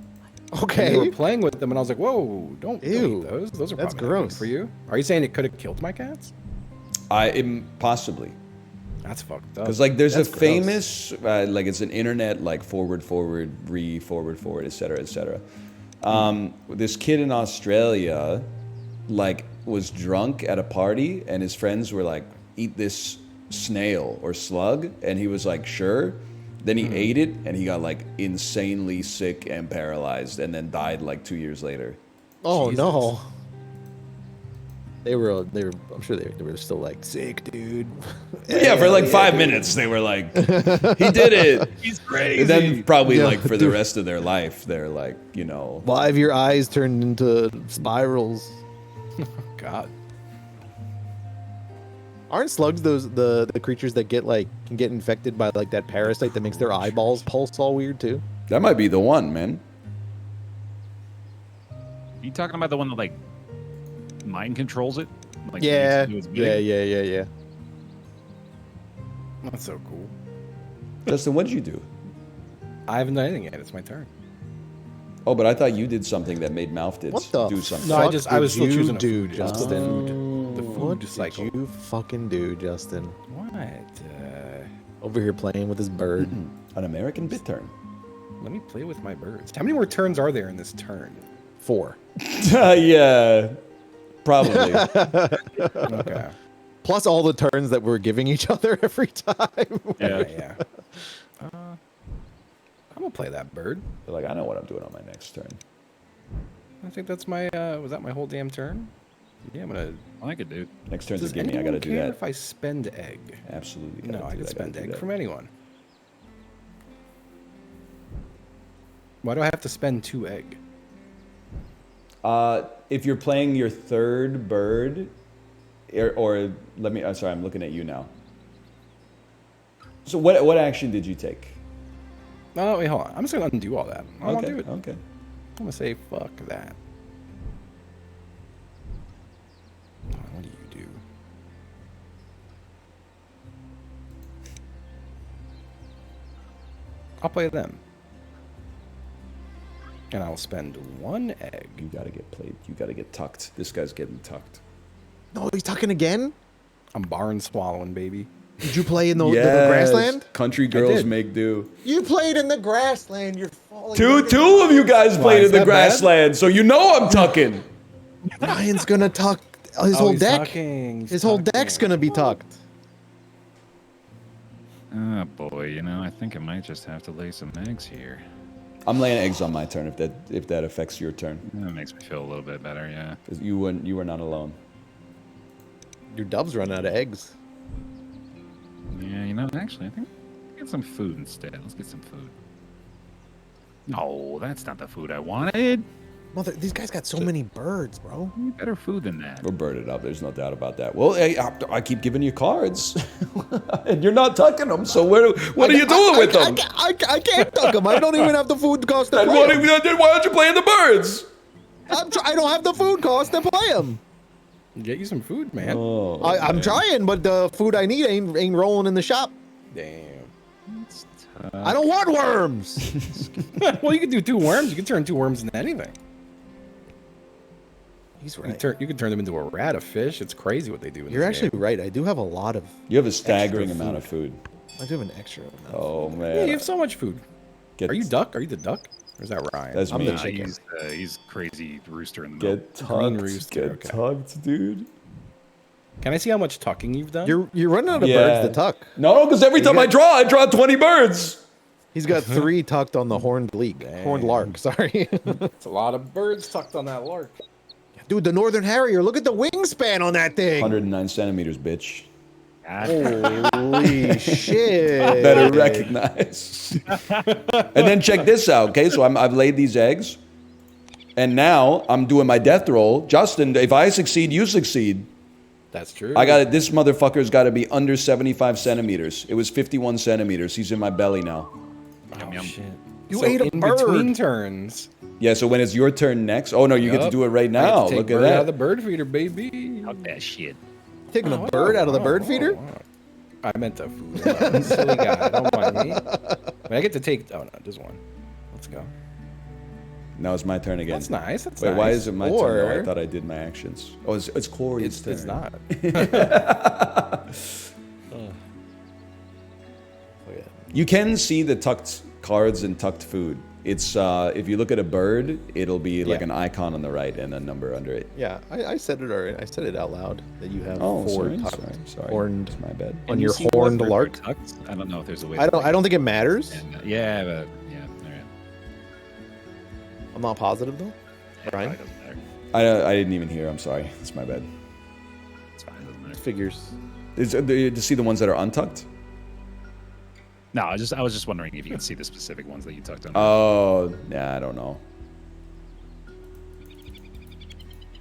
And Okay. they were playing with them, and I was like, "Whoa, don't Ew. eat those. Those are That's probably not good gross. for you." Are you saying it could have killed my cats? Possibly. That's fucked up. Because like there's That's a gross. famous like it's an internet like forward etc etc. This kid in Australia like was drunk at a party and his friends were like, eat this snail or slug, and he was like, sure. Then he ate it and he got like insanely sick and paralyzed and then died like 2 years later. Oh Jesus. no. They were. I'm sure they were still like sick, dude. Yeah, for like 5 minutes they were like, he did it. He's crazy. And then probably Yeah, like for the rest of their life, they're like, you know, Why have your eyes turned into spirals? God. Aren't slugs those the creatures that can get infected by like that parasite that makes their eyeballs pulse all weird too? that might be the one, man. You talking about the one that like mind controls it? Like Yeah, makes it do its bidding? yeah. That's so cool. Justin, what did you do? I haven't done anything yet. It's my turn. Oh, but I thought you did something that made Mouth did What the do something. No, fuck I was did still you choosing a do, food. Justin? The What food did cycle. you fucking do, Justin? What? Over here playing with his bird. An American bit turn. Let me play with my birds. How many more turns are there in this turn? 4. Yeah, probably. Okay. Plus all the turns that we're giving each other every time. Yeah. Okay, yeah. I'm gonna play that bird. They're like, I know what I'm doing on my next turn. I think that's my. Was that my whole damn turn? Yeah, I'm gonna. I like it, dude. Next turn's a Does gimme. I anyone gotta do care that. if I spend egg? Absolutely. No, gotta I do can that, spend gotta do egg that. from anyone. Why do I have to spend 2 egg? If you're playing your third bird, or let me. I'm sorry, I'm looking at you now. So what action did you take? No, wait, hold on. I'm just gonna undo all that. I don't want to do it. Okay. I'm gonna say fuck that. What do you do? I'll play them. And I'll spend 1 egg. You gotta get played. You gotta get tucked. This guy's getting tucked. No, he's talking again? I'm barn swallowing, baby. Did you play in the grassland? Country girls did. make do. You played in the grassland. You're falling. Two of you guys played is in the that bad? grassland, so you know I'm tucking. Ryan's gonna tuck his Oh, whole he's deck. tucking, he's His whole deck's tucking. gonna be tucked. Oh boy, you know, I think I might just have to lay some eggs here. I'm laying eggs on my turn if that affects your turn. That makes me feel a little bit better, yeah. 'Cause you were not alone. Your dove's running out of eggs. Yeah, you know, actually, I think get some food instead. Let's get some food. No, that's not the food I wanted. Mother, these guys got so many birds, bro. We need better food than that. We're birded up. There's no doubt about that. Well, hey, I keep giving you cards, and you're not tucking them. So what are you doing with them? I can't tuck them. I don't even have the food cost to Then play 'em. why don't you play in the birds? I don't have the food cost to play them. Get you some food, man. Oh, I'm trying, but the food I need ain't rolling in the shop. Damn. I don't want worms. Well, you can do 2 worms. You can turn 2 worms into anything. He's You right. can turn them into a rat, a fish. It's crazy what they do. In You're this actually game. right. I do have a lot of. you have a staggering Extra amount of food. I do have an extra amount. Oh Yeah, man, you have so much food. Get- Are you duck? Are you the duck? Or is that Ryan? That's I'm me. the chicken. He's crazy rooster in the middle. Get Green tucked. rooster, Get okay. tucked, dude. Can I see how much tucking you've done? You're running out of Yeah. birds to tuck. No, because every time I draw 20 birds. He's got 3 tucked on the horned leak. Horned lark, sorry. It's a lot of birds tucked on that lark. Dude, the Northern Harrier, look at the wingspan on that thing. 109 centimeters, bitch. Holy shit. Better recognize. And then check this out, okay? So I've laid these eggs, and now I'm doing my death roll. Justin, if I succeed, you succeed. That's true. I got it. This motherfucker's got to be under 75 centimeters. It was 51 centimeters. He's in my belly now. Yum, yum. Shit. You So ate a in bird. between turns. Yeah, so when it's your turn next. Oh, no, you get to Yup. do it right I get now. to take Look at bird out of that. the bird feeder, baby. Fuck that shit. Taking a bird out of the bird feeder? I meant the food. I'm a silly guy. Don't mind me. But I get to take. Oh no, just one. Let's go. Now it's my turn again. That's nice. That's Wait, nice. why is it my turn? Or- Oh, I thought I did my actions. Oh, it's Corey's turn. It's not. You can see the tucked cards and tucked food. It's if you look at a bird, it'll be like Yeah. an icon on the right and a number under it. Yeah, I said it already. I said it out loud that you have Oh, 4 sorry, tucked sorry. horned It's my bad. on Can your you see what horned birds are lark. tucked? I don't know if there's a way. I don't think it matters. Yeah, but yeah. All right. I'm not positive though. Brian? Probably doesn't matter. I didn't even hear. I'm sorry. It's my bad. It's fine. Doesn't matter. Figures. To see the ones that are untucked? No, I was just wondering if you can see the specific ones that you tucked on. Oh, yeah, I don't know.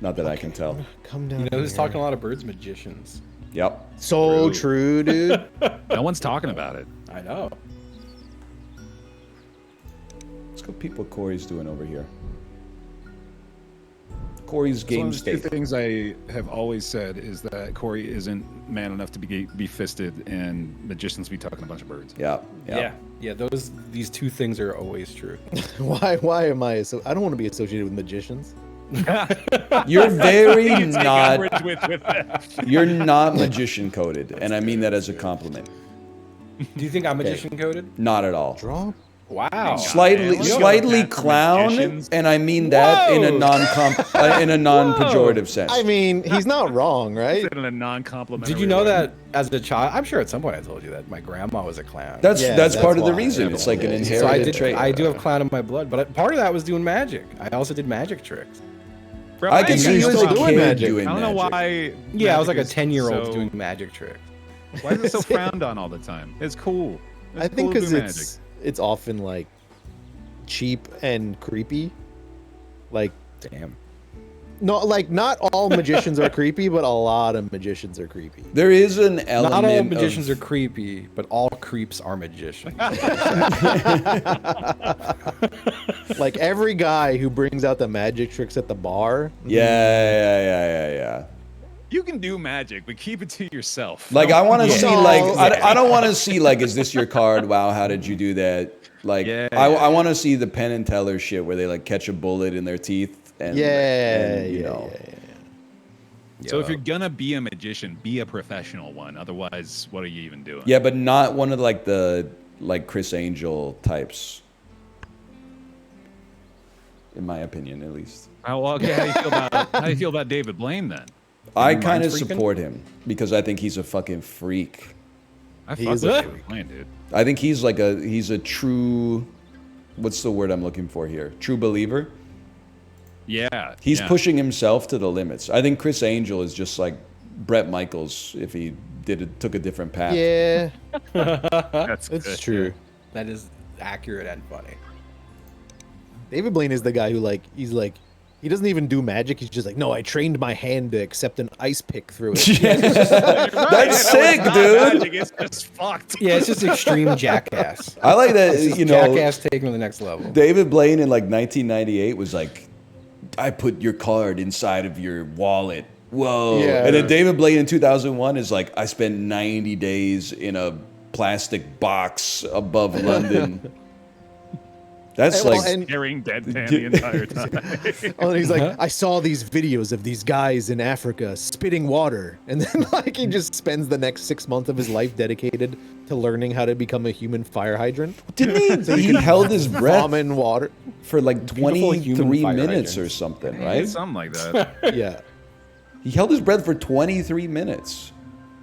Not that I can tell. Come down. You know who's here. talking a lot of birds? Magicians. Yep. So true, dude. No one's talking about it. I know. Let's go peep what Corey's doing over here. Corey's That's one game of the two state. things I have always said is that Corey isn't man enough to be fisted, and magicians be tucking a bunch of birds. Yeah. Yeah. These two things are always true. Why am I so? I don't want to be associated with magicians. You're very Take not. umbrage with that. You're not magician coded, and I mean that as a compliment. Do you think I'm magician coded? Not at all. Draw. Wow. Slightly, man. slightly That's for clown, magicians. and I mean that in a non-pejorative sense. I mean, he's not wrong, right? In a non-complimentary Did you know way. that as a child? I'm sure at some point I told you that my grandma was a clown. That's Yeah, that's that's part of the why. reason. It's like an Yeah. inherited so trait. I do have clown in my blood, but part of that was doing magic. I also did magic tricks. Bro, I can ain't see you got as no a problem. kid magic. doing I don't know magic. why. Yeah, I was like a magic is 10-year-old so- doing magic tricks. Why is it so frowned on all the time? It's cool. It's I think cool to do because it's often like cheap and creepy. Like Damn. no, like not all magicians are creepy, but a lot of magicians are creepy. There is an element. Not all magicians of, are creepy, but all creeps are magicians. Like every guy who brings out the magic tricks at the bar. Yeah. You can do magic, but keep it to yourself. Like I want to see, No. like I don't want to see, like, is this your card? Wow, how did you do that? Like Yeah, I want to see the Penn and Teller shit where they like catch a bullet in their teeth and you know. So if you're gonna be a magician, be a professional one. Otherwise, what are you even doing? Yeah, but not one of like the Chris Angel types. In my opinion, at least. Oh, well, okay. How do you feel about David Blaine then? I mind kind of freaking? support him because I think he's a fucking freak. I He fuck is with a David Blaine, dude. I think he's like he's a true, what's the word I'm looking for here? True believer. Yeah. He's yeah. pushing himself to the limits. I think Chris Angel is just like Brett Michaels if he took a different path. Yeah, That's it's good. true. That is accurate and funny. David Blaine is the guy who he's like he doesn't even do magic. He's just like, no, I trained my hand to accept an ice pick through it. That's sick, dude. Magic is just fucked. Yeah, it's just extreme jackass. I like that. It's just You know, jackass taken to the next level. David Blaine in like 1998 was like, I put your card inside of your wallet. Whoa. Yeah. And then David Blaine in 2001 is like, I spent 90 days in a plastic box above London. That's Well, like, and- Staring deadpan the entire time. Oh, and he's like, I saw these videos of these guys in Africa spitting water, and then like he just spends the next 6 months of his life dedicated to learning how to become a human fire hydrant. didn't he held his breath Vomit water. for like Beautiful human 23 fire minutes or hydrants. something, Yeah, right? something like that. Yeah, He held his breath for 23 minutes.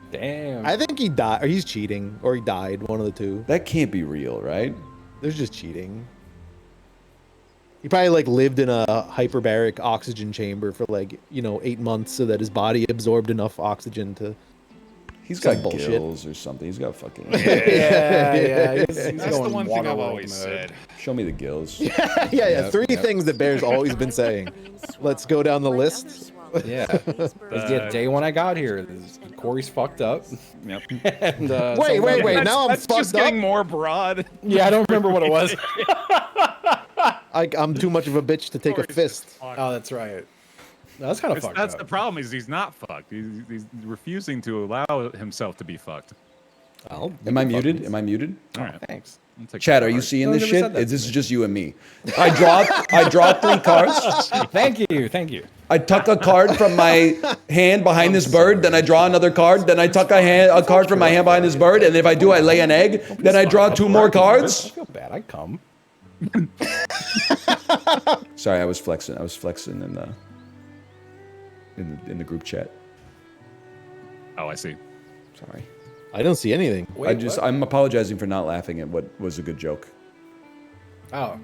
Damn. I think he died, or he's cheating, or he died. One of the two. That can't be real, right? There's just cheating. He probably like lived in a hyperbaric oxygen chamber for like 8 months so that his body absorbed enough oxygen to. He's Some got bullshit. gills or something. He's got fucking. Yeah. He's That's the going one thing I've Waterworld always mode. said. Show me the gills. Yeah. Three things that Bear's always been saying. Let's go down the list. Yeah. Yeah. Day one I got here, Corey's fucked up. Yep. And, Wait. That's, Now I'm that's just fucked up. getting more broad. Yeah, I don't remember what it was. I'm too much of a bitch to take a fist. Oh, that's right. No, that's kind of fucked That's up. the problem. Is he's not fucked. He's refusing to allow himself to be fucked. Well, Am I muted? Am I muted? All right. Thanks. I'll take Chad, that are you part. seeing No, this never shit? said that This to is just you and me. I draw 3 cards. Thank you. I tuck a card from my hand behind this bird, then I draw another card, then I tuck a card from my hand behind this bird, and if I do, I lay an egg, then I draw 2 more I cards. feel bad. I come. Sorry, I was flexing. I was flexing in the group chat. Oh, I see. Sorry. I don't see anything. Wait, what? I'm apologizing for not laughing at what was a good joke. Oh,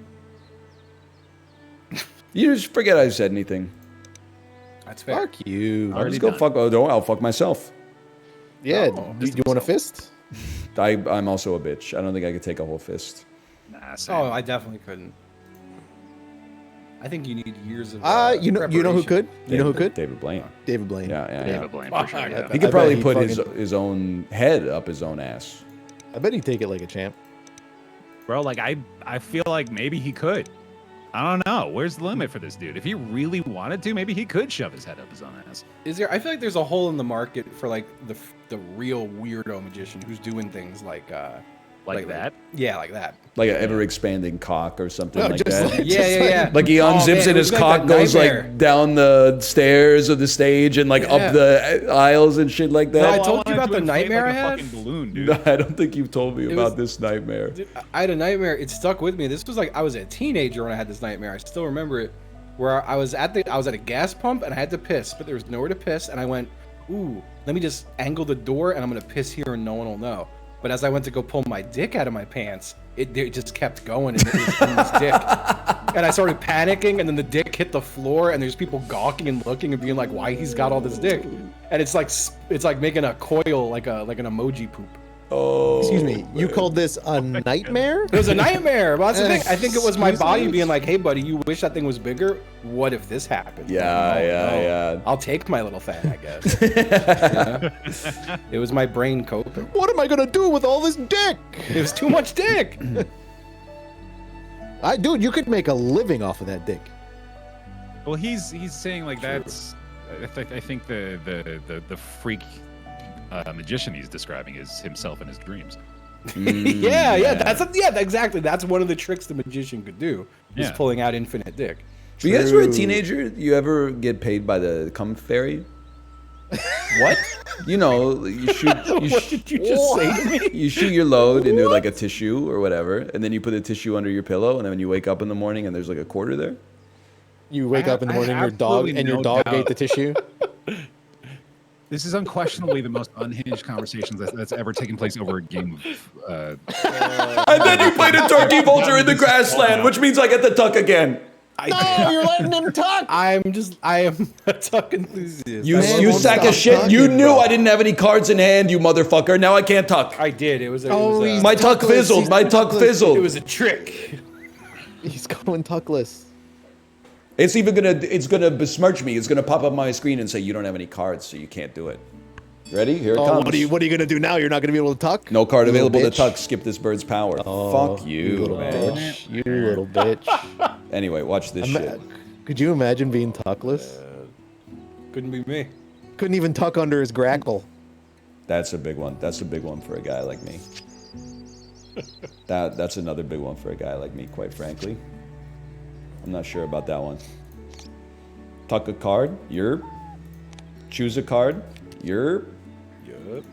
You just forget I said anything. that's fair. Fuck you. I'll just go fuck. Oh, don't. I'll fuck myself. Yeah. Oh, Do you want a fist? I'm also a bitch. I don't think I could take a whole fist. Nah, same. Oh, I definitely couldn't. I think you need years of. You know who preparation. could? You know who could? David Blaine. David Blaine. Yeah. David Blaine for sure. I Yeah. bet. He could I probably bet put he'd his fucking- his own head up his own ass. I bet he'd take it like a champ. Bro, like I feel like maybe he could. I don't know. Where's the limit for this dude? If he really wanted to, maybe he could shove his head up his own ass. Is there? I feel like there's a hole in the market for like the real weirdo magician who's doing things like Like that? Yeah, like that. Like an ever expanding cock or something No, like just that. like- Yeah. Like he unzips man, it, it his was like cock that goes nightmare. like down the stairs of the stage and like Yeah. up the aisles and shit like No, I that. told wanted you about to the inflate nightmare like I a had? fucking balloon, dude. No, I don't think you've told me It about was- this nightmare. Dude, I had a nightmare. It stuck with me. This was like I was a teenager when I had this nightmare. I still remember it. Where I was at a gas pump and I had to piss, but there was nowhere to piss, and I went, "Ooh, let me just angle the door and I'm gonna piss here and no one will know." But as I went to go pull my dick out of my pants, it just kept going and it was in his dick. And I started panicking, and then the dick hit the floor, and there's people gawking and looking and being like, "Why he's got all this dick?" And it's like making a coil, like an emoji poop. Oh, Excuse me. You called this a nightmare? It was a nightmare. But that's the thing. I think it was my Excuse body me? being like, "Hey, buddy, you wish that thing was bigger? What if this happened?" Yeah, Like, yeah. I'll take my little thing, I guess. Yeah. It was my brain coping. What am I gonna do with all this dick? It was too much dick. Dude, you could make a living off of that dick. Well, he's saying like that's. I think the freak magician he's describing is himself in his dreams. yeah. Exactly. That's one of the tricks the magician could do. Is Yeah. pulling out infinite dick. But you guys were a True. teenager. You ever get paid by the cum fairy? What? You know, you shoot. What did you just say to me? You shoot your load into like a tissue or whatever, and then you put the tissue under your pillow, and then when you wake up in the morning and there's like a quarter there. You wake up in the I morning, your absolutely dog no dog doubt. ate the tissue. This is unquestionably the most unhinged conversation that's ever taken place over a game of. And then you played a turkey vulture in the grassland, which means I get the tuck again. No, you're letting him talk. I am a tuck enthusiast. You Man, you won't sack stop of shit. tucking, You knew bro. I didn't have any cards in hand, you motherfucker. Now I can't tuck. I did. It was. he's My tuck tuckless, fizzled. he's My tuck tuckless. fizzled. It was a trick. He's going tuckless. It's gonna besmirch me. It's gonna pop up on my screen and say you don't have any cards, so you can't do it. Ready? Here it Oh, comes. what are you gonna do now? You're not gonna be able to tuck? No card You little available to bitch. tuck. Skip this bird's power. Oh, Fuck you you. little Man. bitch. You little bitch. Anyway, watch this shit. Could you imagine being tuckless? Couldn't be me. Couldn't even tuck under his grackle. That's a big one. That's a big one for a guy like me. That's another big one for a guy like me, quite frankly. I'm not sure about that one. Tuck a card, you're. Choose a card, you're. Yup.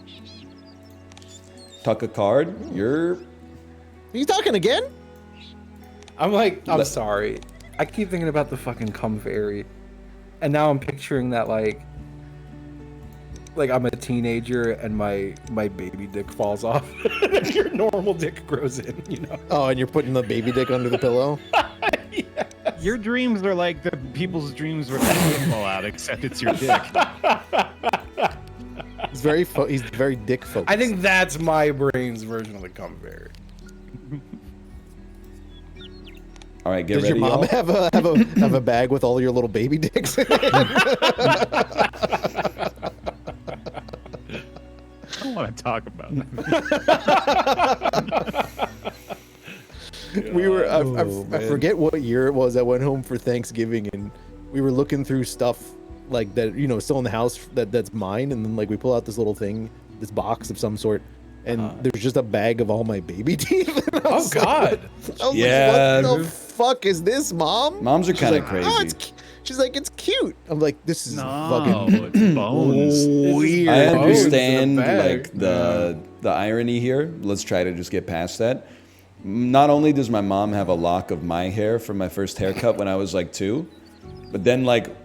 Tuck a card, you're. Are you talking again? I'm sorry. I keep thinking about the fucking cum fairy, and now I'm picturing that like like I'm a teenager and my baby dick falls off, and your normal dick grows in. You know. Oh, and you're putting the baby dick under the pillow? Your dreams are like the people's dreams where they fall out, except it's your dick. He's very dick focused. I think that's my brain's version of the cum fairy. All right, get Does ready. your mom y'all. have a bag with all your little baby dicks in it? I don't want to talk about that. We were I man. forget what year it was. I went home for Thanksgiving and we were looking through stuff like that, you know, still in the house that's mine, and then like we pull out this little thing, this box of some sort, and there's just a bag of all my baby teeth. Oh God! Yeah. Like, what the fuck is this, Mom? Moms are She's kind of like, crazy. "Oh, she's like, it's cute. I'm like, this is No, fucking it's bones. weird. I Bones in a understand bag. like the irony here. Let's try to just get past that. Not only does my mom have a lock of my hair from my first haircut when I was like 2, but then like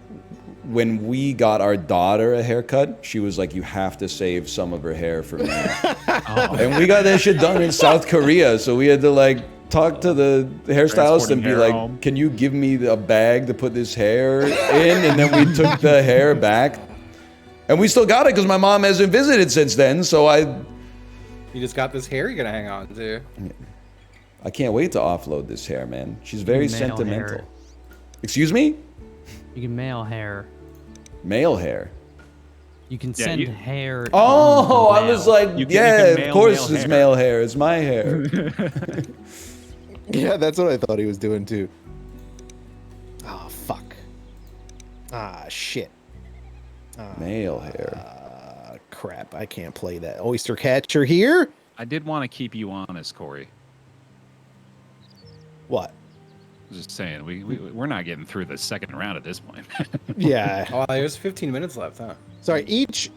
when we got our daughter a haircut, she was like, you have to save some of her hair for me. And we got that shit done in South Korea, so we had to like talk to the hairstylist and Transporting be hair like, home. can you give me a bag to put this hair in? And then we took the hair back. And we still got it because my mom hasn't visited since then, so You just got this hair you're gonna hang on to. I can't wait to offload this hair, man. She's very Male sentimental. hair. Excuse me? You can mail hair. Male hair. You can Yeah, send you- hair. Oh, in I was mail. like, You can yeah, mail of course male it's hair. male hair. It's my hair. Yeah, that's what I thought he was doing too. Oh fuck. Ah shit. Male hair. Crap, I can't play that. Oyster catcher here? I did want to keep you honest, Corey. What? Just saying, we're not getting through the second round at this point. Yeah. Oh, there's 15 minutes left, huh? Sorry, each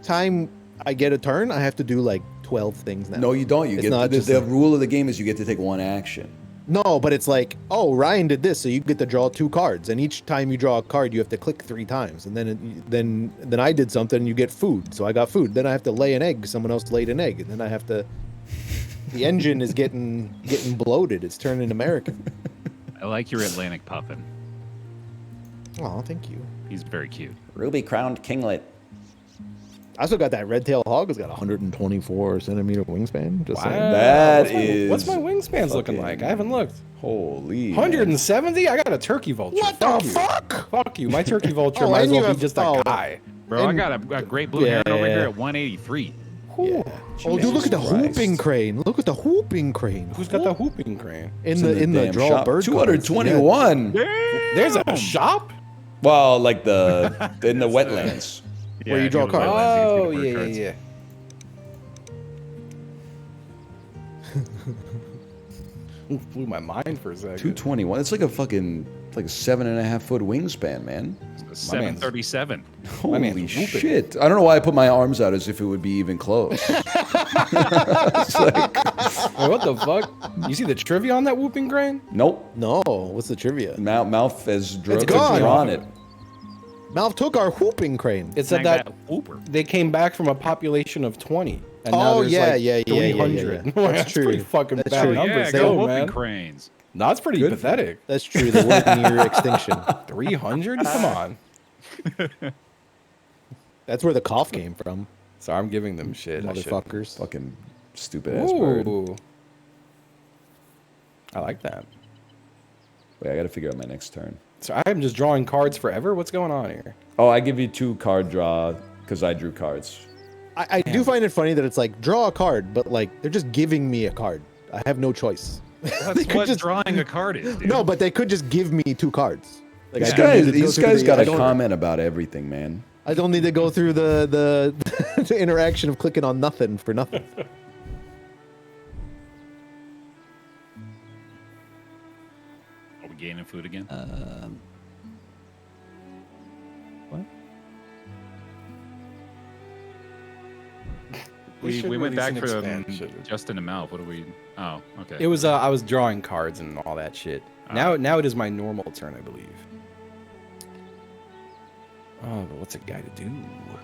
time I get a turn, I have to do like 12 things now. No, you don't. You It's get not the, just the a- rule of the game is you get to take one action. No, but it's like, oh, Ryan did this, so you get to draw 2 cards, and each time you draw a card, you have to click 3 times, and then I did something, and you get food, so I got food. Then I have to lay an egg. Someone else laid an egg, and then I have to. The engine is getting bloated. It's turning American. I like your Atlantic puffin. Oh, thank you. He's very cute. Ruby crowned kinglet. I also got that red tail hog. It's got 124 centimeter wingspan. Just saying. That what's my, is What's my wingspans looking fucking- like? I haven't looked. Holy. 170? I got a turkey vulture. What Fuck the you. fuck? Fuck you. My turkey vulture Oh, might as and you well be have- just oh. a guy. Bro, I And- got a great blue heron over Yeah. here at 183. Yeah. Oh, dude, look at the hooping crane. Look at the hooping crane. Who's got the whooping crane? in the damn draw shop. bird? 221. There's a shop? Well, like in the wetlands. Where you draw if go to cards. Wetlands, you Oh, can get yeah, bird yeah, cards. yeah. Blew my mind for a second. 221. It's like a fucking like a 7.5 foot wingspan, man. 737. Holy man's whooping. shit! I don't know why I put my arms out as if it would be even close. It's like, Wait, what the fuck? You see the trivia on that whooping crane? nope. No, what's the trivia? Mouth has gone. drawn it. Malv took our whooping crane. It said Snag that whooper. they came back from a population of 20. And now Oh, there's yeah, like yeah, yeah, yeah, 300. yeah. That's That's true. pretty fucking That's bad true. numbers, Yeah, go though, whooping man. cranes. No, that's pretty Good. pathetic. That's true. They were near extinction. 300? Come on. That's where the cough came from, So I'm giving them shit. I should- motherfuckers. Fucking stupid ass bird. Ooh. I like that. Wait, I gotta figure out my next turn. So I'm just drawing cards forever? What's going on here? Oh, I give you 2 card draw because I drew cards. I do find it funny that it's like draw a card, but like they're just giving me a card. I have no choice. That's could what just- drawing a card is, dude. No, but they could just give me 2 cards. Like, These I don't guys, need to go these through guys the- got I to don't- comment about everything, man. I don't need to go through the the interaction of clicking on nothing for nothing. Are we gaining food again? What? We should We went release back an for expansion. Justin and Mouth. What do we? Oh, okay. It was I was drawing cards and all that shit. Now it is my normal turn, I believe. Oh, but what's a guy to do?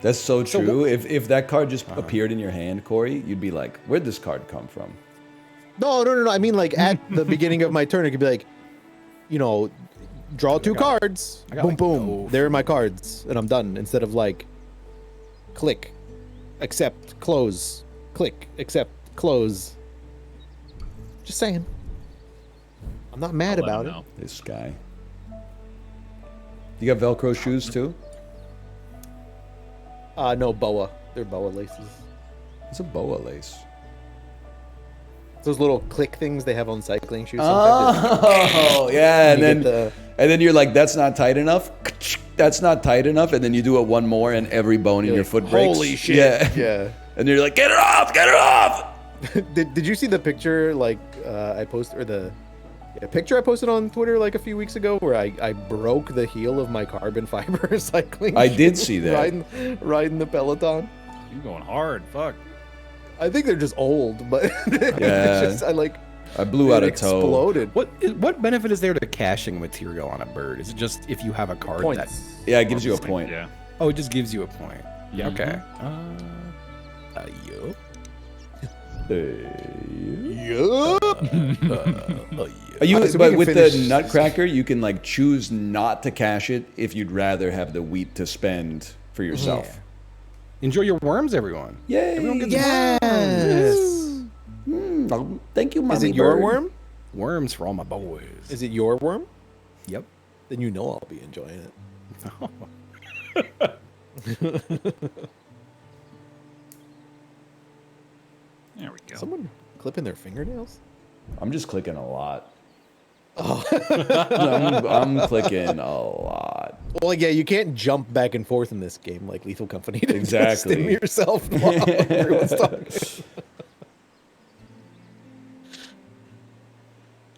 That's so true. If that card just appeared in your hand, Corey, you'd be like, "Where'd this card come from?" No. I mean, like at the beginning of my turn, it could be like, you know, draw 2 cards. I got, Boom, like, boom. no There are my cards, and I'm done. Instead of like, click, accept, close, click, accept, close. Just saying. I'm not mad I'll let about him it. know. This guy. You got Velcro shoes too? No, boa. They're boa laces. It's a boa lace. Those little click things they have on cycling shoes. Sometimes. Oh, yeah, and You then get and then you're like, "That's not tight enough." That's not tight enough, and then you do it one more, and every bone in your foot breaks. Holy shit! Yeah, Yeah. and you're like, "Get it off! Get it off!" Did you see the picture like I posted or the picture I posted on Twitter like a few weeks ago where I broke the heel of my carbon fiber cycling? I did shoes see that. riding the Peloton. You're going hard. Fuck. I think they're just old, but Yeah. it's just, I blew out it a toe. exploded. What benefit is there to cashing material on a bird? Is it just if you have a card Points. that? Yeah, it gives you a point. Yeah. Oh, it just gives you a point. Yeah. Okay. Yo. Are you, So we but can with finish- the Nutcracker, you can like choose not to cash it if you'd rather have the wheat to spend for yourself. Yeah. Enjoy your worms, everyone. Yay! Everyone gets Yes. Oh, thank you, mommy. Is it your bird. worm? worms for all my boys. Is it your worm? Yep. Then you know I'll be enjoying it. There we go. Someone clipping their fingernails? I'm just clicking a lot. Oh. I'm clicking a lot. Well, yeah, you can't jump back and forth in this game like Lethal Company. To Exactly. stim yourself while everyone's talking.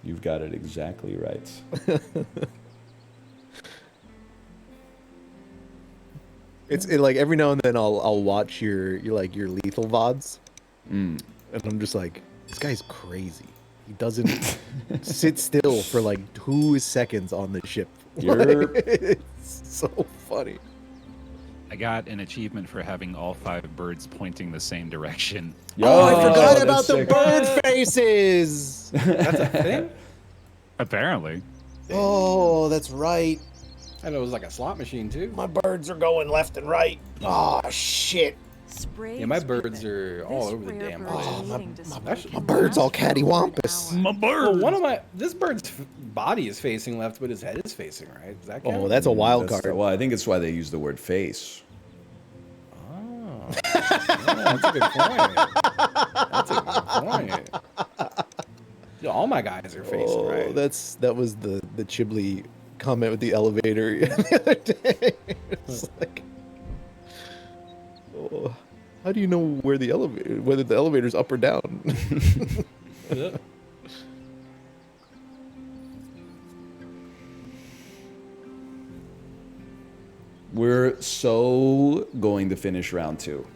You've got it exactly right. It's like every now and then I'll watch your lethal VODs, and I'm just like, this guy's crazy. He doesn't sit still for like 2 seconds on the ship. You're- It's so funny. I got an achievement for having all 5 birds pointing the same direction. Oh, I forgot that's about the sick. bird faces. That's a thing? Apparently. Oh, that's right. I know it was like a slot machine too. My birds are going left and right. Oh shit. Spray Yeah, my and spray birds them. are all This over the rare damn bird place. needing to spray actually- can my bird's all last for up to an cattywampus. hour. My Well, bird. this bird's body is facing left, but his head is facing right. Does that count? Oh, that's a wild That's card. well, I think it's why they use the word face. Oh. Yeah, that's a good point. That's a good point. Yeah, all my guys are facing Oh, right. that was the Chibli comment with the elevator the other day. It's like, oh, how do you know where the elevator, whether the elevator's up or down? Yeah. We're so going to finish round 2.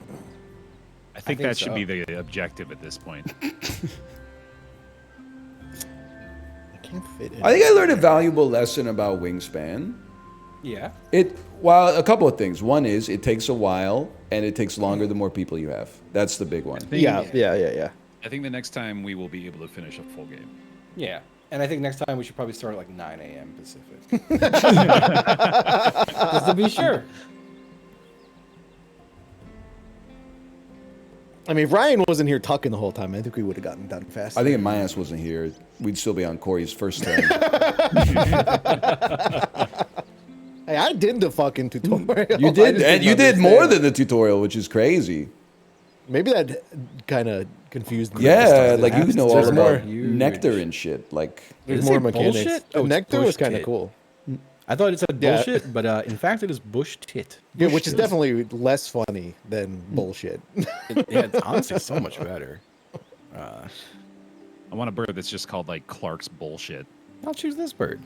I think think that should so. be the objective at this point. I can't fit in. I think I learned a valuable lesson about Wingspan. Yeah. Well, a couple of things. One is it takes a while, and it takes longer the more people you have. That's the big one. Yeah. I think the next time we will be able to finish a full game. Yeah. And I think next time we should probably start at like 9 a.m. Pacific. Just to be sure. I mean, if Ryan wasn't here talking the whole time, I think we would have gotten done faster. I think if my ass wasn't here, we'd still be on Corey's first turn. Hey, I did the fucking tutorial. You I did, just and you didn't did more understand. than the tutorial, which is crazy. Maybe that kind of confused me. Yeah, like you happens know to all There's about more- nectar and shit. Like, There's Did it more say mechanics. bullshit? The Oh, it's nectar was bush kind of tit. cool. I thought it said Yeah. bullshit, but in fact it is bush tit. Yeah, which is definitely less funny than bullshit. Yeah, it's honestly so much better. I want a bird that's just called like Clark's bullshit. I'll choose this bird.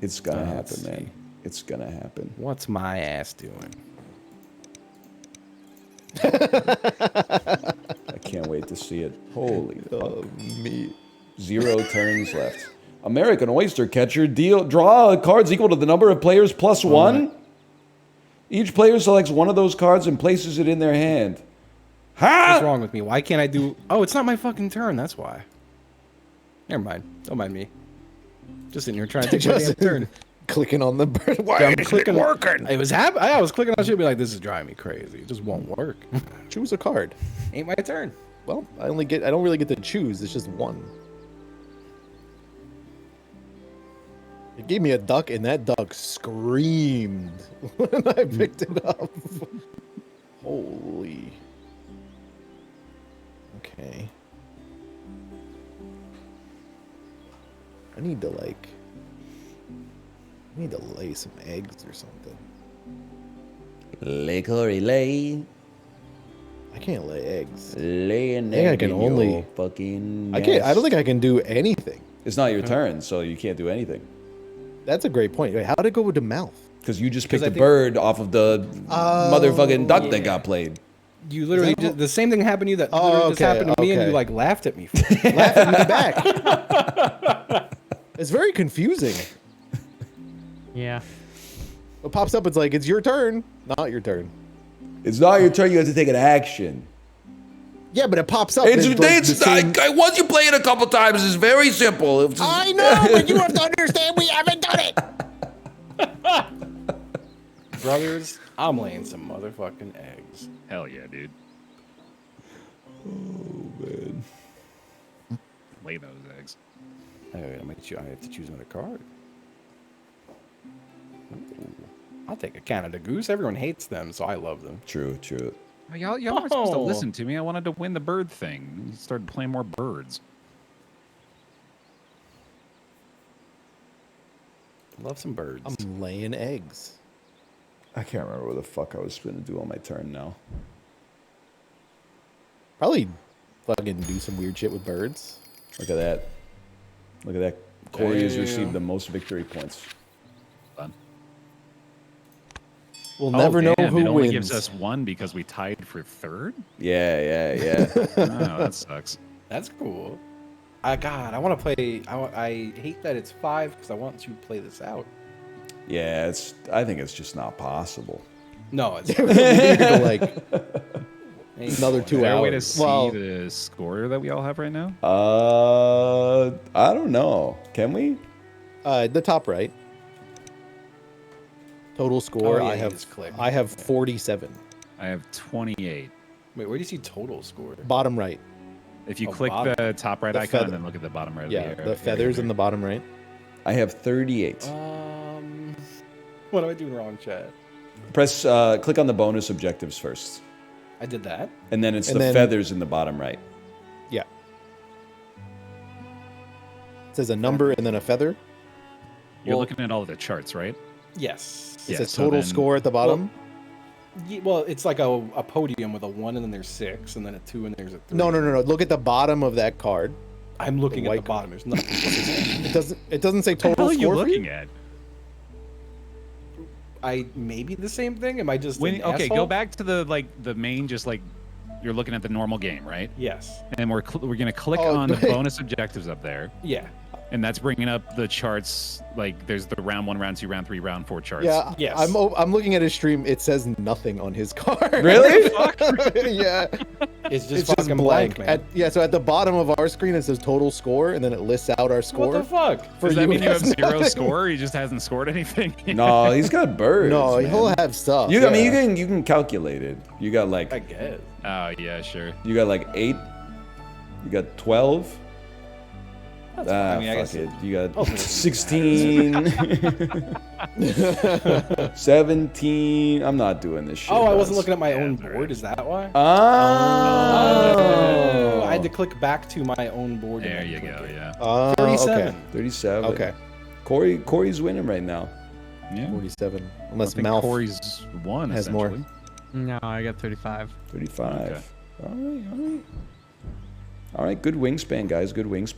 it's gonna Let's happen, see. man. It's gonna happen. What's my ass doing? I can't wait to see it. Holy fuck. Me. 0 turns left. American Oyster Catcher. Draw cards equal to the number of players plus one. Each player selects one of those cards and places it in their hand. What's wrong with me? Why can't I do... Oh, it's not my fucking turn. That's why. Never mind. Don't mind me. Just sitting here trying to take my damn turn. Clicking on the bird. Why I'm isn't clicking. it working? I was clicking on shit, be like, this is driving me crazy. It just won't work. Choose a card. Ain't my turn. Well, I don't really get to choose. It's just one. It gave me a duck, and that duck screamed when I picked it up. Holy. Okay. I need to lay some eggs or something. Lay, Corey, lay. I can't lay eggs. Lay an I think I egg can in only- your fucking I can't. I nest. don't think I can do anything. It's not your turn, so you can't do anything. That's a great point. Wait, how did it go with the mouth? Because you just Because picked I a think- bird off of the motherfucking duck that yeah. got played. You literally that- the same thing happened to you that Oh, literally just okay, happened to me, and you okay. like laughed at me. For it. Laugh at me back. It's very confusing. Yeah. What pops up? It's like it's your turn, not your turn. It's not your turn. You have to take an action. Yeah, but it pops up. It's, and like it's the same- once you play it a couple times, it's very simple. It's just- I know, but you have to understand we haven't done it. Brothers, I'm laying some motherfucking eggs. Hell yeah, dude. Man. Lay those eggs. I have to choose another card. Ooh. I'll take a Canada Goose. Everyone hates them, so I love them. True, true. Oh, y'all weren't supposed to Oh. listen to me. I wanted to win the bird thing. You started playing more birds. Love some birds. I'm laying eggs. I can't remember what the fuck I was going to do on my turn now. Probably fucking do some weird shit with birds. Look at that. Look at that. Corey has Damn. received the most victory points. Fun. We'll never know damn, who it only wins. gives us one because we tied for third? Yeah. Oh, that sucks. That's cool. I want to play. I hate that it's 5 because I want to play this out. Yeah, I think it's just not possible. No, it's We need to, like ain't another going. 2 Is there a way to hours. see Well, the score that we all have right now? I don't know. Can we? the top right. Total score. Oh, yeah, I you have. just click. I have 47. I have 28. Wait, where do you see total score? Bottom right. If you Oh, click bottom. the top right The icon feather. and then look at the bottom right Yeah, of the the feathers in the bottom right. I have 38. What am I doing wrong, Chad? Press, click on the bonus objectives first. I did that. And then it's And the then- feathers in the bottom right. Yeah. It says a number and then a feather. You're Well- looking at all of the charts, right? Yes. It Yeah, says so total then- score at the bottom. Well, it's like a podium with a 1 and then there's 6 and then a 2 and there's a 3. No. Look at the bottom of that card. I'm looking The at the white bottom. There's nothing. It doesn't say What the hell total are you score for looking you? at? Maybe the same thing. Am I just When, an okay, asshole? go back to the main, just like you're looking at the normal game, right? Yes. And we're gonna click Oh, on the wait. bonus objectives up there, Yeah. and that's bringing up the charts. Like there's the round 1, round 2, round 3, round 4 charts. Yeah. Yes. I'm looking at his stream. It says nothing on his card. Really? Yeah. It's just It's fucking just blank, blank. man. So at the bottom of our screen it says total score, and then it lists out our score. What the fuck? For Does that mean it you have has 0 nothing. score? He just hasn't scored anything. No, he's got birds. No, man. he'll have stuff. I mean, yeah. you can calculate it. You got like I guess. Oh yeah, sure. 8. You got 12. That's fine. I mean, I Fuck guess it. You got Hopefully it 16. 17. I'm not doing this shit. Oh, I wasn't guys. looking at my own that's board. alright. Is that why? Oh. I had to click back to my own board. and There then you click go. it. Yeah. 37. 37. Okay. Corey's winning right now. Yeah. 47. I Unless think Malf Corey's won. has more. essentially. No, I got 35. 35. Okay. All right. All right, good wingspan, guys. Good wingspan.